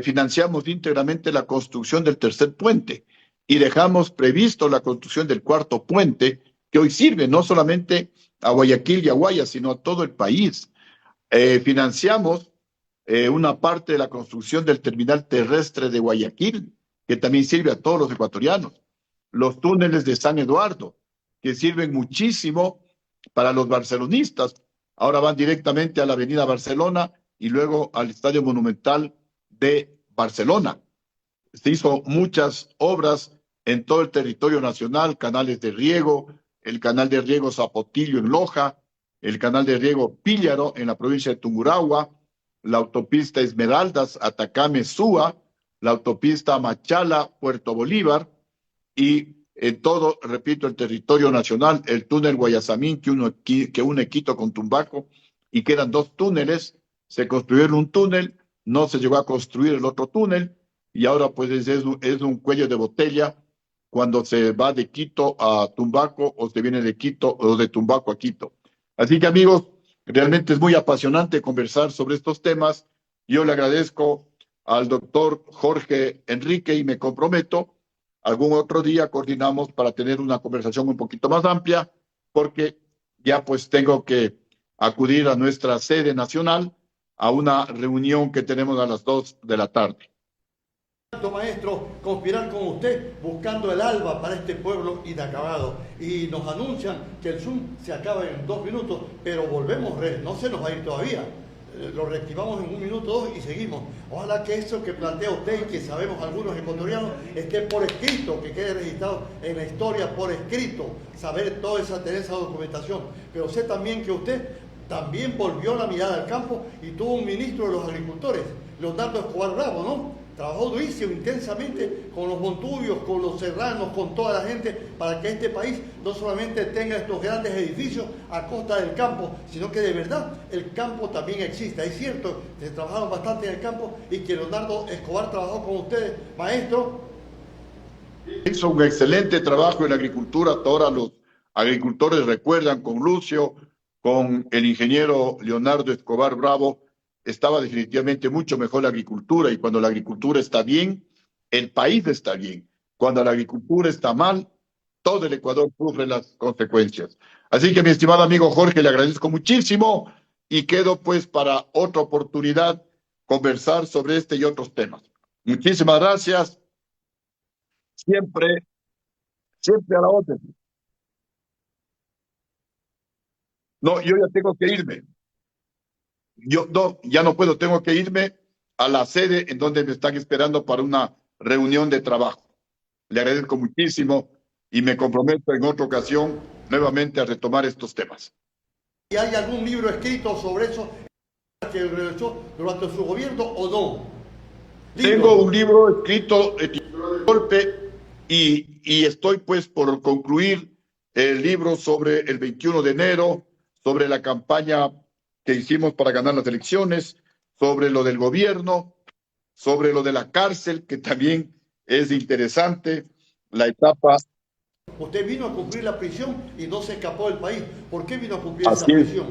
C: financiamos íntegramente la construcción del 3er puente y dejamos previsto la construcción del 4º puente, que hoy sirve no solamente a Guayaquil y a Guayas, sino a todo el país. financiamos una parte de la construcción del terminal terrestre de Guayaquil, que también sirve a todos los ecuatorianos. Los túneles de San Eduardo, que sirven muchísimo para los barcelonistas. Ahora van directamente a la Avenida Barcelona y luego al Estadio Monumental de Barcelona. Se hizo muchas obras en todo el territorio nacional, canales de riego, el canal de riego Zapotillo en Loja, el canal de riego Píllaro en la provincia de Tungurahua, la autopista Esmeraldas, Atacame-Súa, la autopista Machala, Puerto Bolívar, y en todo, repito, el territorio nacional, el túnel Guayasamín que une Quito con Tumbaco, y quedan 2 túneles. Se construyeron un túnel, no se llegó a construir el otro túnel, y ahora pues es un cuello de botella cuando se va de Quito a Tumbaco o se viene de Quito o de Tumbaco a Quito. Así que, amigos, realmente es muy apasionante conversar sobre estos temas. Yo le agradezco al doctor Jorge Enrique y me comprometo, algún otro día coordinamos para tener una conversación un poquito más amplia, porque ya pues tengo que acudir a nuestra sede nacional a una reunión que tenemos a las 2 de la tarde.
A: Maestro, conspirar con usted buscando el alba para este pueblo inacabado, y nos anuncian que el Zoom se acaba en 2 minutos, pero volvemos, no se nos va a ir todavía, lo reactivamos en 1 minuto, 2 y seguimos. Ojalá que eso que plantea usted y que sabemos algunos ecuatorianos esté por escrito, que quede registrado en la historia por escrito, saber tener esa documentación. Pero sé también que usted también volvió la mirada al campo y tuvo un ministro de los agricultores, Leonardo Escobar Bravo, ¿no? Trabajó durísimo, intensamente, con los montubios, con los serranos, con toda la gente, para que este país no solamente tenga estos grandes edificios a costa del campo, sino que de verdad el campo también existe. Es cierto, se trabajaron bastante en el campo y que Leonardo Escobar trabajó con ustedes, maestro.
C: Hizo un excelente trabajo en la agricultura. Ahora los agricultores recuerdan con Lucio, con el ingeniero Leonardo Escobar Bravo, estaba definitivamente mucho mejor la agricultura, y cuando la agricultura está bien, el país está bien. Cuando la agricultura está mal, todo el Ecuador sufre las consecuencias. Así que, mi estimado amigo Jorge, le agradezco muchísimo y quedo pues para otra oportunidad conversar sobre este y otros temas. Muchísimas gracias. Siempre a la orden. No, yo ya tengo que irme. Ya no puedo, tengo que irme a la sede en donde me están esperando para una reunión de trabajo. Le agradezco muchísimo y me comprometo en otra ocasión nuevamente a retomar estos temas.
A: ¿Y hay algún libro escrito sobre eso que realizó durante su gobierno o no?
C: Tengo un libro escrito titulado Golpe y estoy pues por concluir el libro sobre el 21 de enero, sobre la campaña que hicimos para ganar las elecciones, sobre lo del gobierno, sobre lo de la cárcel, que también es interesante, la etapa.
A: Usted vino a cumplir la prisión y no se escapó del país. ¿Por qué vino a cumplir esa prisión?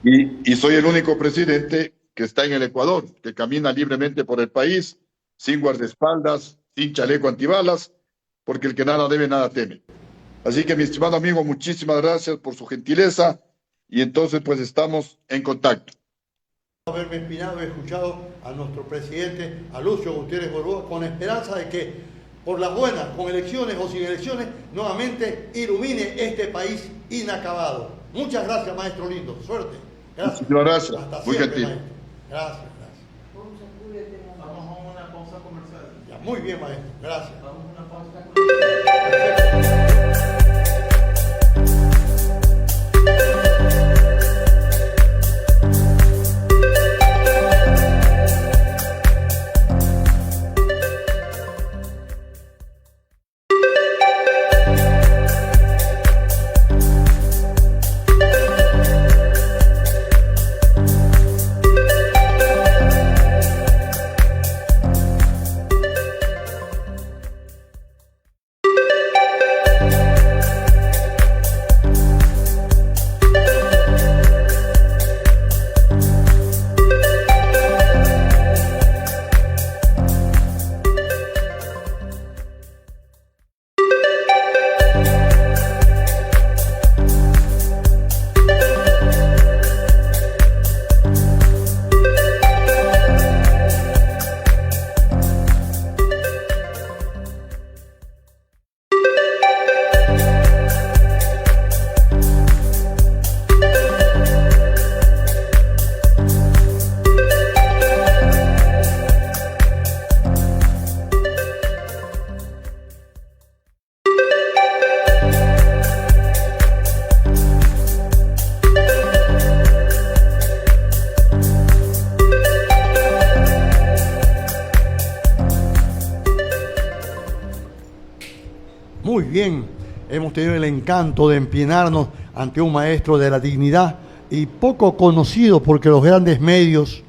C: Y soy el único presidente que está en el Ecuador, que camina libremente por el país, sin guardaespaldas, sin chaleco antibalas, porque el que nada debe, nada teme. Así que, mi estimado amigo, muchísimas gracias por su gentileza. Y entonces, pues, estamos en contacto.
A: Haberme inspirado y escuchado a nuestro presidente, a Lucio Gutiérrez Borboa, con la esperanza de que, por las buenas, con elecciones o sin elecciones, nuevamente ilumine este país inacabado. Muchas gracias, maestro lindo. Suerte. Gracias.
C: Muchísimas gracias.
A: Hasta
C: muy
A: siempre,
C: gentil.
A: maestro. Gracias.
E: Vamos a una pausa comercial.
A: Ya, muy bien, maestro. Gracias.
E: Vamos a una pausa comercial.
A: Muy bien, hemos tenido el encanto de empinarnos ante un maestro de la dignidad y poco conocido porque los grandes medios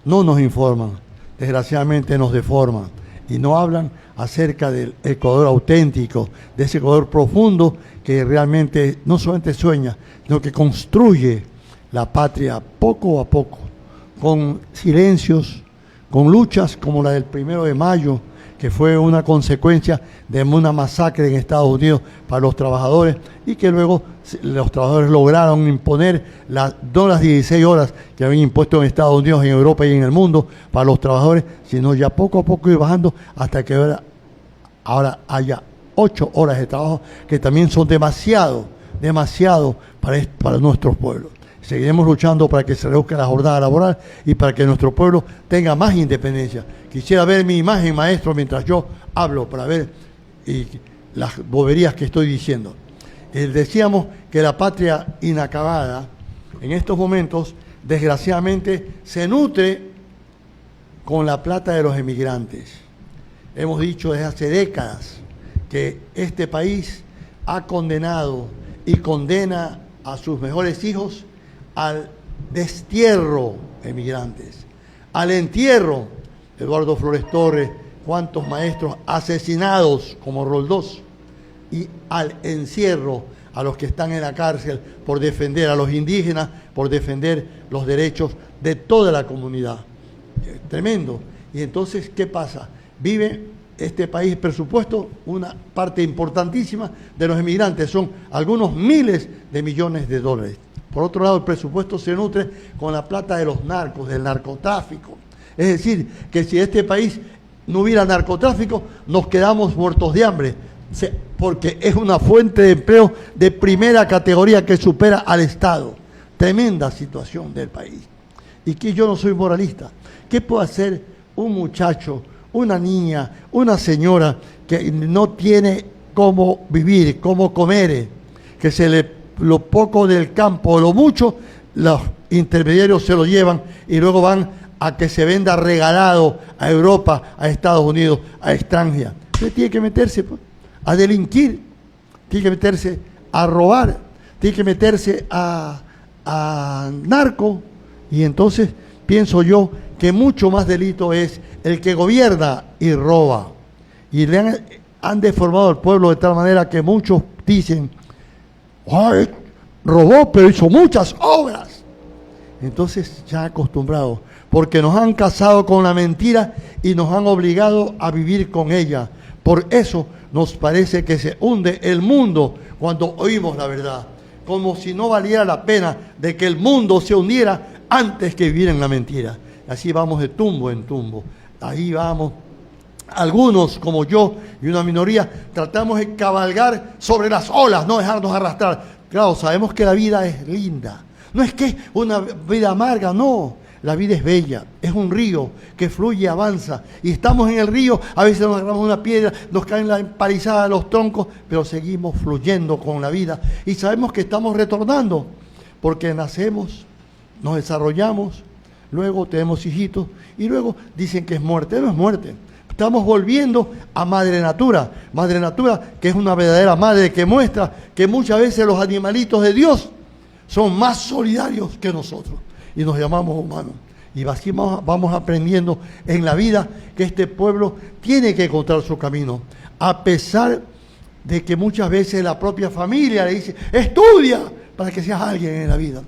A: no nos informan, desgraciadamente nos deforman y no hablan acerca del Ecuador auténtico, de ese Ecuador profundo que realmente no solamente sueña, sino que construye la patria poco a poco, con silencios, con luchas como la del 1 de mayo, que fue una consecuencia de una masacre en Estados Unidos para los trabajadores y que luego los trabajadores lograron imponer no las 16 horas que habían impuesto en Estados Unidos, en Europa y en el mundo para los trabajadores, sino ya poco a poco ir bajando hasta que ahora haya 8 horas de trabajo, que también son demasiado para nuestros pueblos. Seguiremos luchando para que se reduzca la jornada laboral y para que nuestro pueblo tenga más independencia. Quisiera ver mi imagen, maestro, mientras yo hablo, para ver las boberías que estoy diciendo. Decíamos que la patria inacabada, en estos momentos, desgraciadamente, se nutre con la plata de los emigrantes. Hemos dicho desde hace décadas que este país ha condenado y condena a sus mejores hijos al destierro, emigrantes, al entierro, Eduardo Flores Torres, cuántos maestros asesinados como Roldós, y al encierro a los que están en la cárcel por defender a los indígenas, por defender los derechos de toda la comunidad. Tremendo. Y entonces, ¿qué pasa? Vive este país presupuesto, una parte importantísima de los emigrantes, son algunos miles de millones de dólares. Por otro lado, el presupuesto se nutre con la plata de los narcos, del narcotráfico. Es decir, que si este país no hubiera narcotráfico, nos quedamos muertos de hambre, porque es una fuente de empleo de primera categoría que supera al Estado. Tremenda situación del país. Y que yo no soy moralista. ¿Qué puede hacer un muchacho, una niña, una señora que no tiene cómo vivir, cómo comer, que lo poco del campo, lo mucho, los intermediarios se lo llevan y luego van a que se venda regalado a Europa, a Estados Unidos, a extranjera? Usted tiene que meterse a delinquir, tiene que meterse a robar, tiene que meterse a narco, y entonces pienso yo que mucho más delito es el que gobierna y roba. Y han deformado al pueblo de tal manera que muchos dicen: ¡ay, robó, pero hizo muchas obras! Entonces ya acostumbrados, porque nos han casado con la mentira y nos han obligado a vivir con ella. Por eso nos parece que se hunde el mundo cuando oímos la verdad, como si no valiera la pena de que el mundo se hundiera antes que vivir en la mentira. Así vamos de tumbo en tumbo. Ahí vamos. Algunos, como yo y una minoría, tratamos de cabalgar sobre las olas, no dejarnos arrastrar. Claro, sabemos que la vida es linda. No es que es una vida amarga, no. La vida es bella, es un río que fluye y avanza. Y estamos en el río, a veces nos agarramos una piedra, nos caen la empalizada de los troncos, pero seguimos fluyendo con la vida. Y sabemos que estamos retornando, porque nacemos, nos desarrollamos, luego tenemos hijitos, y luego dicen que es muerte. No es muerte. Estamos volviendo a Madre Natura que es una verdadera madre que muestra que muchas veces los animalitos de Dios son más solidarios que nosotros y nos llamamos humanos. Y así vamos aprendiendo en la vida que este pueblo tiene que encontrar su camino, a pesar de que muchas veces la propia familia le dice: estudia para que seas alguien en la vida.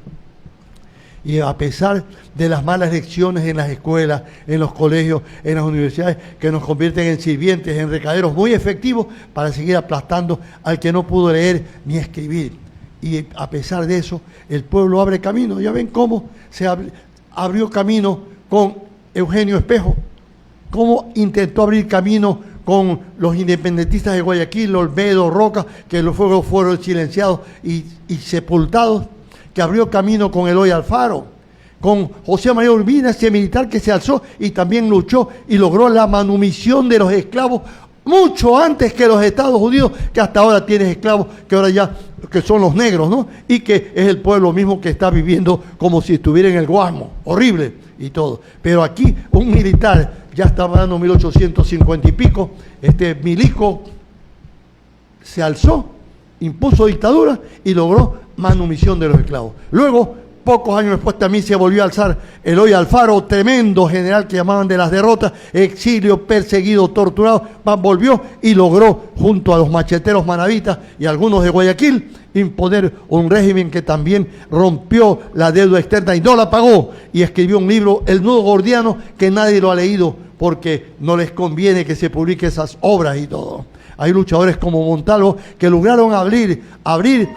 A: Y a pesar de las malas lecciones en las escuelas, en los colegios, en las universidades, que nos convierten en sirvientes, en recaderos muy efectivos para seguir aplastando al que no pudo leer ni escribir. Y a pesar de eso, el pueblo abre camino. Ya ven cómo se abrió camino con Eugenio Espejo, cómo intentó abrir camino con los independentistas de Guayaquil, Olmedo, Roca, que los fueron silenciados y sepultados, que abrió camino con Eloy Alfaro, con José María Urbina, ese militar que se alzó y también luchó y logró la manumisión de los esclavos mucho antes que los Estados Unidos, que hasta ahora tiene esclavos, que ahora ya que son los negros, ¿no? Y que es el pueblo mismo que está viviendo como si estuviera en el Guasmo, horrible y todo. Pero aquí un militar, ya estaba dando 1850 y pico, Milico se alzó, impuso dictadura y logró manumisión de los esclavos. Luego, pocos años después, también se volvió a alzar Eloy Alfaro, tremendo general que llamaban de las derrotas, exilio, perseguido, torturado, volvió y logró, junto a los macheteros manavitas y algunos de Guayaquil, imponer un régimen que también rompió la deuda externa y no la pagó, y escribió un libro, El Nudo Gordiano, que nadie lo ha leído porque no les conviene que se publique esas obras y todo. Hay luchadores como Montalvo que lograron abrir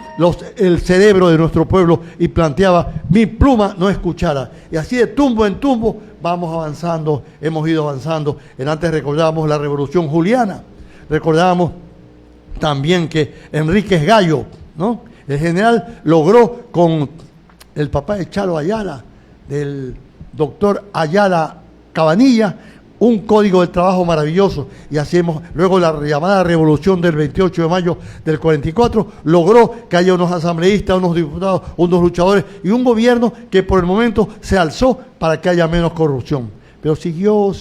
A: el cerebro de nuestro pueblo y planteaba, mi pluma no es cuchara. Y así de tumbo en tumbo vamos avanzando, hemos ido avanzando. Antes recordábamos la Revolución Juliana, recordábamos también que Enríquez Gallo, ¿no? El general logró con el papá de Chalo Ayala, del doctor Ayala Cabanilla, un código de trabajo maravilloso, y hacemos luego la llamada revolución del 28 de mayo del 44, logró que haya unos asambleístas, unos diputados, unos luchadores y un gobierno que por el momento se alzó para que haya menos corrupción. Pero siguió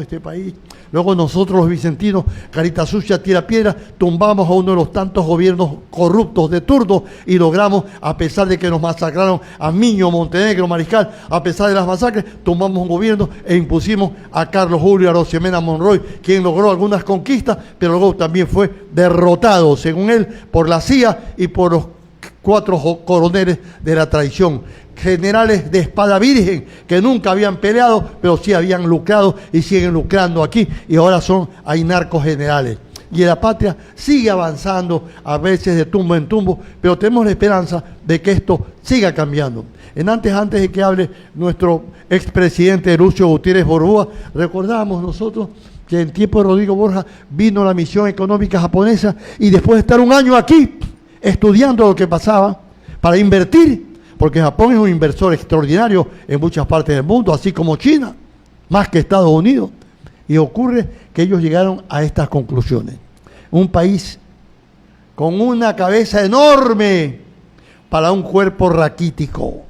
A: este país. Luego nosotros los vicentinos, carita sucia, tira piedra, tumbamos a uno de los tantos gobiernos corruptos de turno y logramos, a pesar de que nos masacraron a Miño, Montenegro, Mariscal, a pesar de las masacres, tumbamos un gobierno e impusimos a Carlos Julio Arosemena Monroy, quien logró algunas conquistas, pero luego también fue derrotado, según él, por la CIA y por los 4 coroneles de la traición. Generales de espada virgen que nunca habían peleado, pero sí habían lucrado y siguen lucrando aquí, y ahora hay narcos generales. Y la patria sigue avanzando, a veces de tumbo en tumbo, pero tenemos la esperanza de que esto siga cambiando. Antes de que hable nuestro expresidente Lucio Gutiérrez Borbúa, recordamos nosotros que en tiempo de Rodrigo Borja vino la misión económica japonesa, y después de estar un año aquí estudiando lo que pasaba para invertir, porque Japón es un inversor extraordinario en muchas partes del mundo, así como China, más que Estados Unidos. Y ocurre que ellos llegaron a estas conclusiones. Un país con una cabeza enorme para un cuerpo raquítico.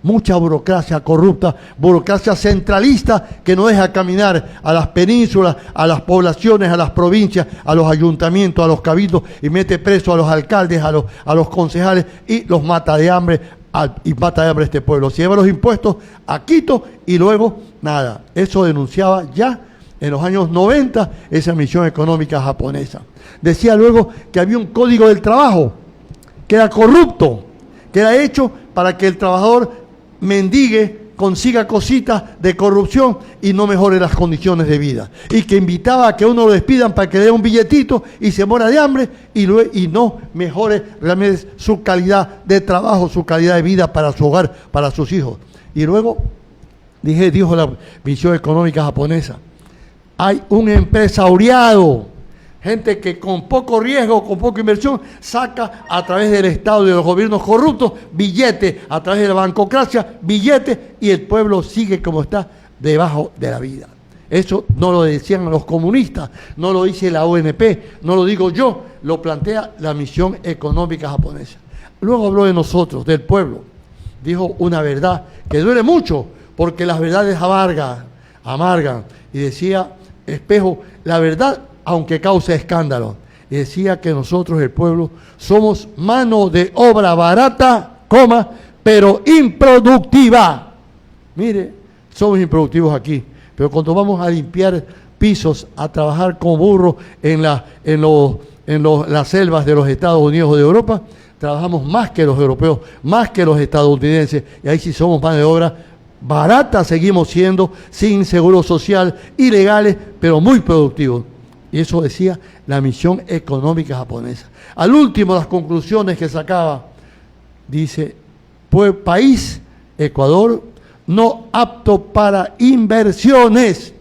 A: Mucha burocracia corrupta, burocracia centralista que no deja caminar a las penínsulas, a las poblaciones, a las provincias, a los ayuntamientos, a los cabildos, y mete preso a los alcaldes, a los concejales, y los mata de hambre. Y mata de hambre este pueblo. Se lleva los impuestos a Quito y luego nada. Eso denunciaba ya en los años 90 esa misión económica japonesa. Decía luego que había un código del trabajo que era corrupto, que era hecho para que el trabajador mendigue, consiga cositas de corrupción y no mejore las condiciones de vida, y que invitaba a que uno lo despidan para que le dé un billetito y se muera de hambre y no mejore realmente su calidad de trabajo, su calidad de vida para su hogar, para sus hijos. Y luego dijo la misión económica japonesa, hay un empresariado, gente que con poco riesgo, con poca inversión, saca a través del Estado y de los gobiernos corruptos billetes, a través de la bancocracia billetes, y el pueblo sigue como está, debajo de la vida. Eso no lo decían los comunistas, no lo dice la ONP, no lo digo yo, lo plantea la misión económica japonesa. Luego habló de nosotros, del pueblo. Dijo una verdad que duele mucho, porque las verdades amargan. Y decía Espejo, la verdad, aunque cause escándalo, y decía que nosotros, el pueblo, somos mano de obra barata, pero improductiva. Mire, somos improductivos aquí, pero cuando vamos a limpiar pisos, a trabajar como burros en las selvas de los Estados Unidos o de Europa, trabajamos más que los europeos, más que los estadounidenses, y ahí sí somos mano de obra barata, seguimos siendo, sin seguro social, ilegales, pero muy productivos. Y eso decía la misión económica japonesa. Al último, las conclusiones que sacaba, dice, pues país, Ecuador, no apto para inversiones.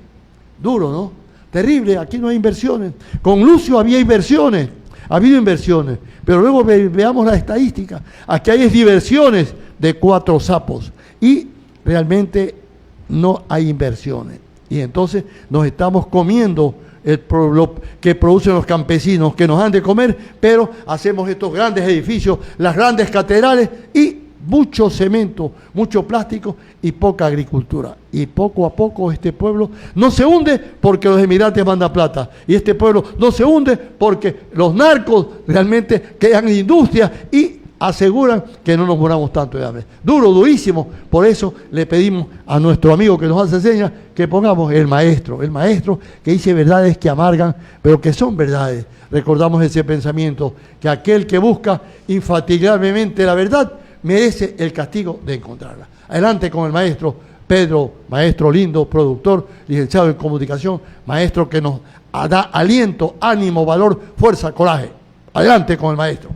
A: Duro, ¿no? Terrible, aquí no hay inversiones. Con Lucio había inversiones, ha habido inversiones, pero luego veamos la estadística. Aquí hay diversiones de 4 sapos y realmente no hay inversiones. Y entonces nos estamos comiendo lo que producen los campesinos, que nos han de comer, pero hacemos estos grandes edificios, las grandes catedrales, y mucho cemento, mucho plástico y poca agricultura. Y poco a poco este pueblo no se hunde porque los emigrantes mandan plata. Y este pueblo no se hunde porque los narcos realmente crean industria y aseguran que no nos moramos tanto de hambre. Duro, durísimo. Por eso le pedimos a nuestro amigo que nos hace señas que pongamos el maestro que dice verdades que amargan, pero que son verdades. Recordamos ese pensamiento, que aquel que busca infatigablemente la verdad merece el castigo de encontrarla. Adelante con el maestro Pedro, maestro lindo, productor, licenciado en comunicación, maestro que nos da aliento, ánimo, valor, fuerza, coraje. Adelante con el maestro.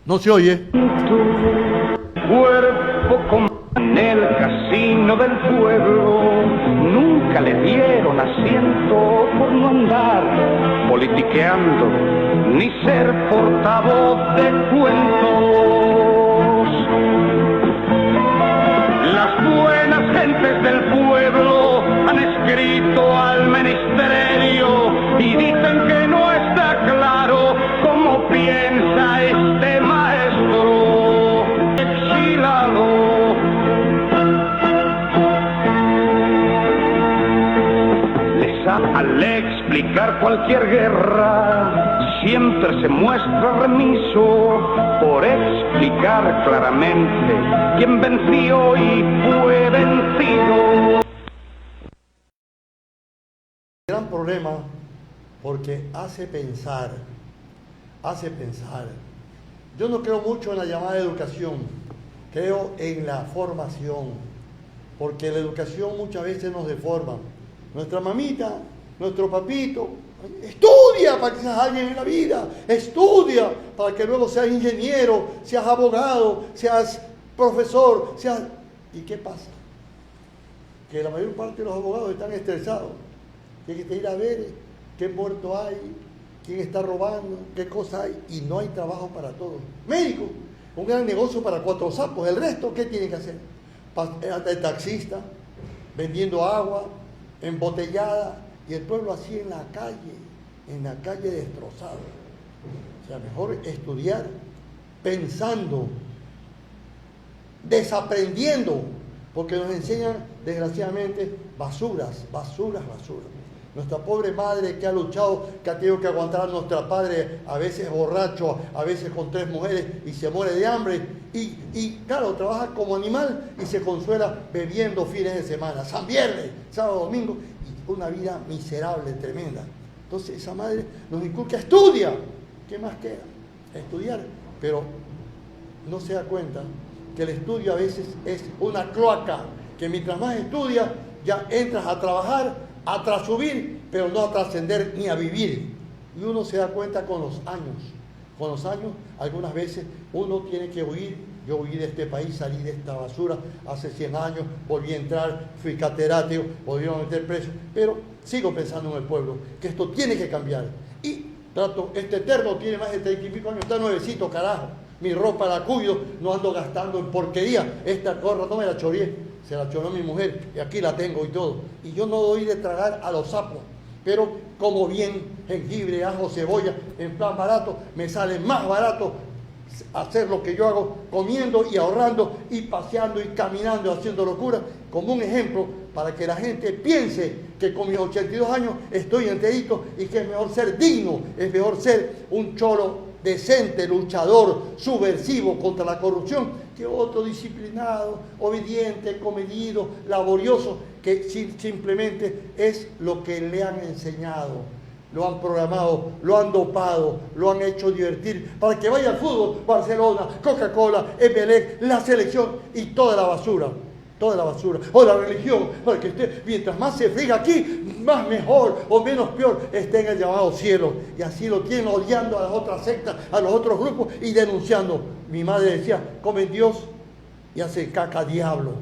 A: No se oye.
G: Cuerpo como en el casino del pueblo, nunca le dieron asiento por no andar politiqueando, ni ser portavoz de cuentos. Las buenas gentes del pueblo han escrito al ministerio y dicen que no está claro cómo piensa este maestro exilado. Al explicar cualquier guerra, siempre se muestra remiso por explicar claramente quién venció y fue vencido.
A: Gran problema porque hace pensar. Yo no creo mucho en la llamada educación, creo en la formación, porque la educación muchas veces nos deforma. Nuestra mamita, nuestro papito, estudia para que seas alguien en la vida, estudia para que luego seas ingeniero, seas abogado, seas profesor, seas... ¿Y qué pasa? Que la mayor parte de los abogados están estresados. Tienen que ir a ver qué muerto hay, quién está robando, qué cosa hay, y no hay trabajo para todos. Médico, un gran negocio para 4 sapos, el resto, ¿qué tienen que hacer? El taxista, vendiendo agua, embotellada, y el pueblo así en la calle destrozado. O sea, mejor estudiar pensando, desaprendiendo, porque nos enseñan, desgraciadamente, basuras. Nuestra pobre madre que ha luchado, que ha tenido que aguantar a nuestra padre, a veces borracho, a veces con 3 mujeres, y se muere de hambre, y claro, trabaja como animal y se consuela bebiendo fines de semana, San Viernes, sábado, domingo, y una vida miserable, tremenda. Entonces esa madre nos inculca, estudia. ¿Qué más queda? Estudiar, pero no se da cuenta que el estudio a veces es una cloaca, que mientras más estudias, ya entras a trabajar, a trasubir, pero no a trascender ni a vivir. Y uno se da cuenta con los años. Con los años, algunas veces uno tiene que huir. Yo huí de este país, salí de esta basura hace 100 años, volví a entrar, fui catedrático, volvieron a meter preso, pero sigo pensando en el pueblo, que esto tiene que cambiar. Y trato, este terno tiene más de 30 y pico años, está nuevecito, carajo. Mi ropa la cuido, no ando gastando en porquería. Esta gorra no me la choreé, se la choró mi mujer y aquí la tengo y todo. Y yo no doy de tragar a los sapos, pero como bien jengibre, ajo, cebolla, en plan barato, me sale más barato hacer lo que yo hago, comiendo y ahorrando y paseando y caminando, haciendo locura, como un ejemplo para que la gente piense que con mis 82 años estoy enterito y que es mejor ser digno, es mejor ser un cholo decente, luchador, subversivo contra la corrupción, que otro disciplinado, obediente, comedido, laborioso, que simplemente es lo que le han enseñado. Lo han programado, lo han dopado, lo han hecho divertir para que vaya al fútbol, Barcelona, Coca-Cola, Emelec, la selección y toda la basura. O la religión, para que usted, mientras más se friga aquí, más mejor o menos peor esté en el llamado cielo. Y así lo tienen odiando a las otras sectas, a los otros grupos y denunciando. Mi madre decía, come Dios y hace caca diablo.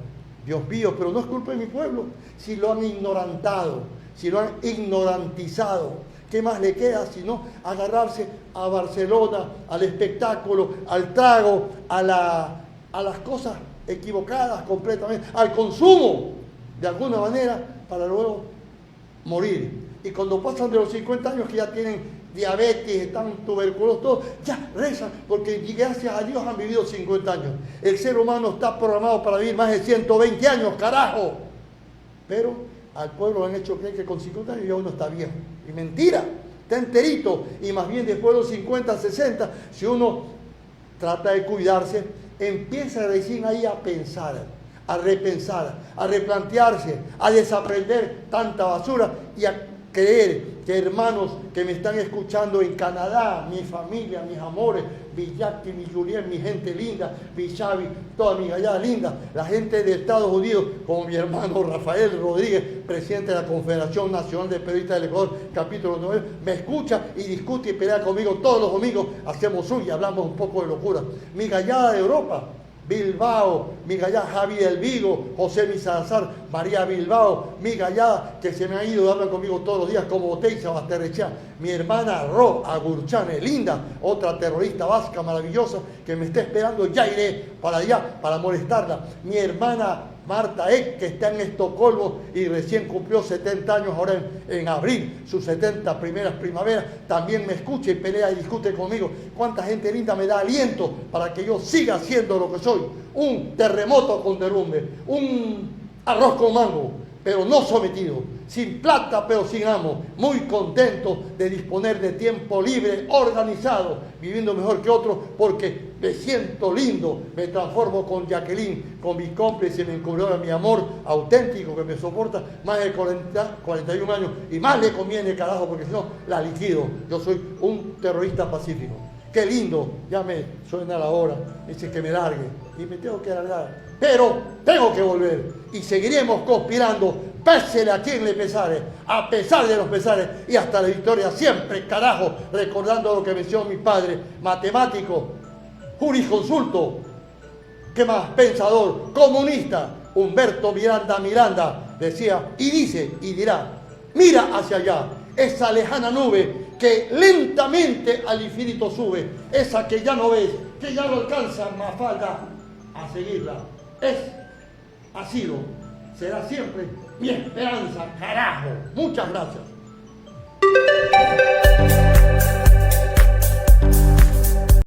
A: Dios mío, pero no es culpa de mi pueblo. Si lo han ignorantado, si lo han ignorantizado, ¿qué más le queda sino agarrarse a Barcelona, al espectáculo, al trago, a las cosas equivocadas completamente, al consumo de alguna manera para luego morir? Y cuando pasan de los 50 años que ya tienen diabetes, están tuberculosos, todo, ya rezan, porque gracias a Dios han vivido 50 años. El ser humano está programado para vivir más de 120 años, carajo. Pero al pueblo le han hecho creer que con 50 años ya uno está viejo. Y mentira, está enterito. Y más bien después de los 50, 60, si uno trata de cuidarse, empieza recién ahí a pensar, a repensar, a replantearse, a desaprender tanta basura y a creer que hermanos que me están escuchando en Canadá, mi familia, mis amores, mi Jackie, mi Julián, mi gente linda, mi Xavi, toda mi gallada linda, la gente de Estados Unidos, como mi hermano Rafael Rodríguez, presidente de la Confederación Nacional de Periodistas del Ecuador, capítulo 9, me escucha y discute y pelea conmigo todos los domingos, hacemos suya, hablamos un poco de locura. Mi gallada de Europa, Bilbao, mi gallada Javi del Vigo, José Mi Salazar, María Bilbao, mi gallada que se me ha ido y hablan conmigo todos los días como Oteiza Basterrechea, mi hermana Ro Agurchane, linda, otra terrorista vasca maravillosa que me está esperando, ya iré para allá para molestarla, mi hermana Marta Eck, que está en Estocolmo y recién cumplió 70 años ahora en abril, sus 70 primeras primaveras, también me escucha y pelea y discute conmigo. Cuánta gente linda me da aliento para que yo siga siendo lo que soy, un terremoto con derrumbe, un arroz con mango, pero no sometido, sin plata pero sin amo, muy contento de disponer de tiempo libre, organizado, viviendo mejor que otros porque me siento lindo, me transformo con Jacqueline, con mi cómplice, mi encubridora, mi amor auténtico que me soporta más de 41 años y más le conviene, carajo, porque si no la liquido. Yo soy un terrorista pacífico. Qué lindo, ya me suena la hora, dice que me largue y me tengo que largar. Pero tengo que volver y seguiremos conspirando, pésele a quien le pesare, a pesar de los pesares y hasta la victoria siempre, carajo, recordando lo que mencionó mi padre, matemático, jurisconsulto, ¿qué más? Pensador, comunista, Humberto Miranda, decía y dice y dirá, mira hacia allá, esa lejana nube que lentamente al infinito sube, esa que ya no ves, que ya no alcanza más falta a seguirla. Ha sido, será siempre mi esperanza, carajo. Muchas gracias.